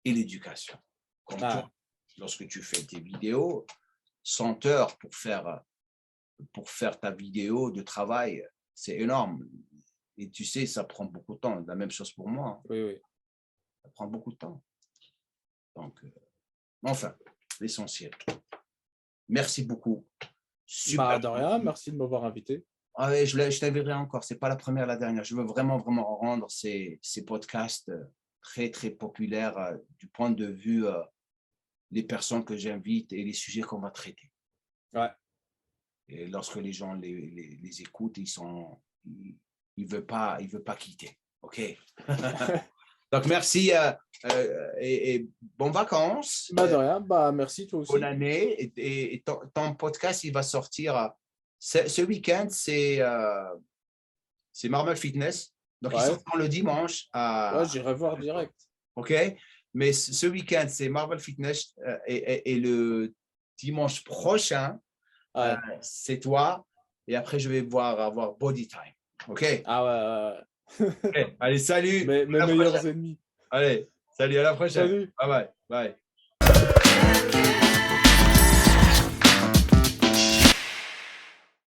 A: et l'éducation. Comme toi, lorsque tu fais tes vidéos, 100 heures pour faire ta vidéo de travail, c'est énorme. Et tu sais, ça prend beaucoup de temps. La même chose pour moi.
B: Oui, oui.
A: Ça prend beaucoup de temps. Donc, enfin, l'essentiel. Merci beaucoup. Super.
B: Bah, de rien, merci de m'avoir invité.
A: Ah ouais, je t'inviterai encore. Ce n'est pas la première, la dernière. Je veux vraiment, vraiment rendre ces podcasts très, très populaires du point de vue des personnes que j'invite et les sujets qu'on va traiter.
B: Ouais.
A: Et lorsque les gens les écoutent, ils veulent pas quitter. OK. Donc, merci et bonnes vacances.
B: Bah, de rien. Bah, merci, toi aussi.
A: Bonne année. Et ton podcast, il va sortir ce week-end. C'est Marvel Fitness. Donc, il
B: Ouais.
A: sort le dimanche.
B: Ouais, j'irai voir direct.
A: OK? Mais ce week-end, c'est Marvel Fitness. Et le dimanche prochain,
B: Ouais.
A: c'est toi. Et après, je vais avoir Body Time. OK?
B: Ah ouais.
A: OK. Allez, salut.
B: Mes
A: À la
B: meilleurs
A: prochaine.
B: ennemis.
A: Allez, salut, à la prochaine.
B: Salut.
A: Bye bye. Bye.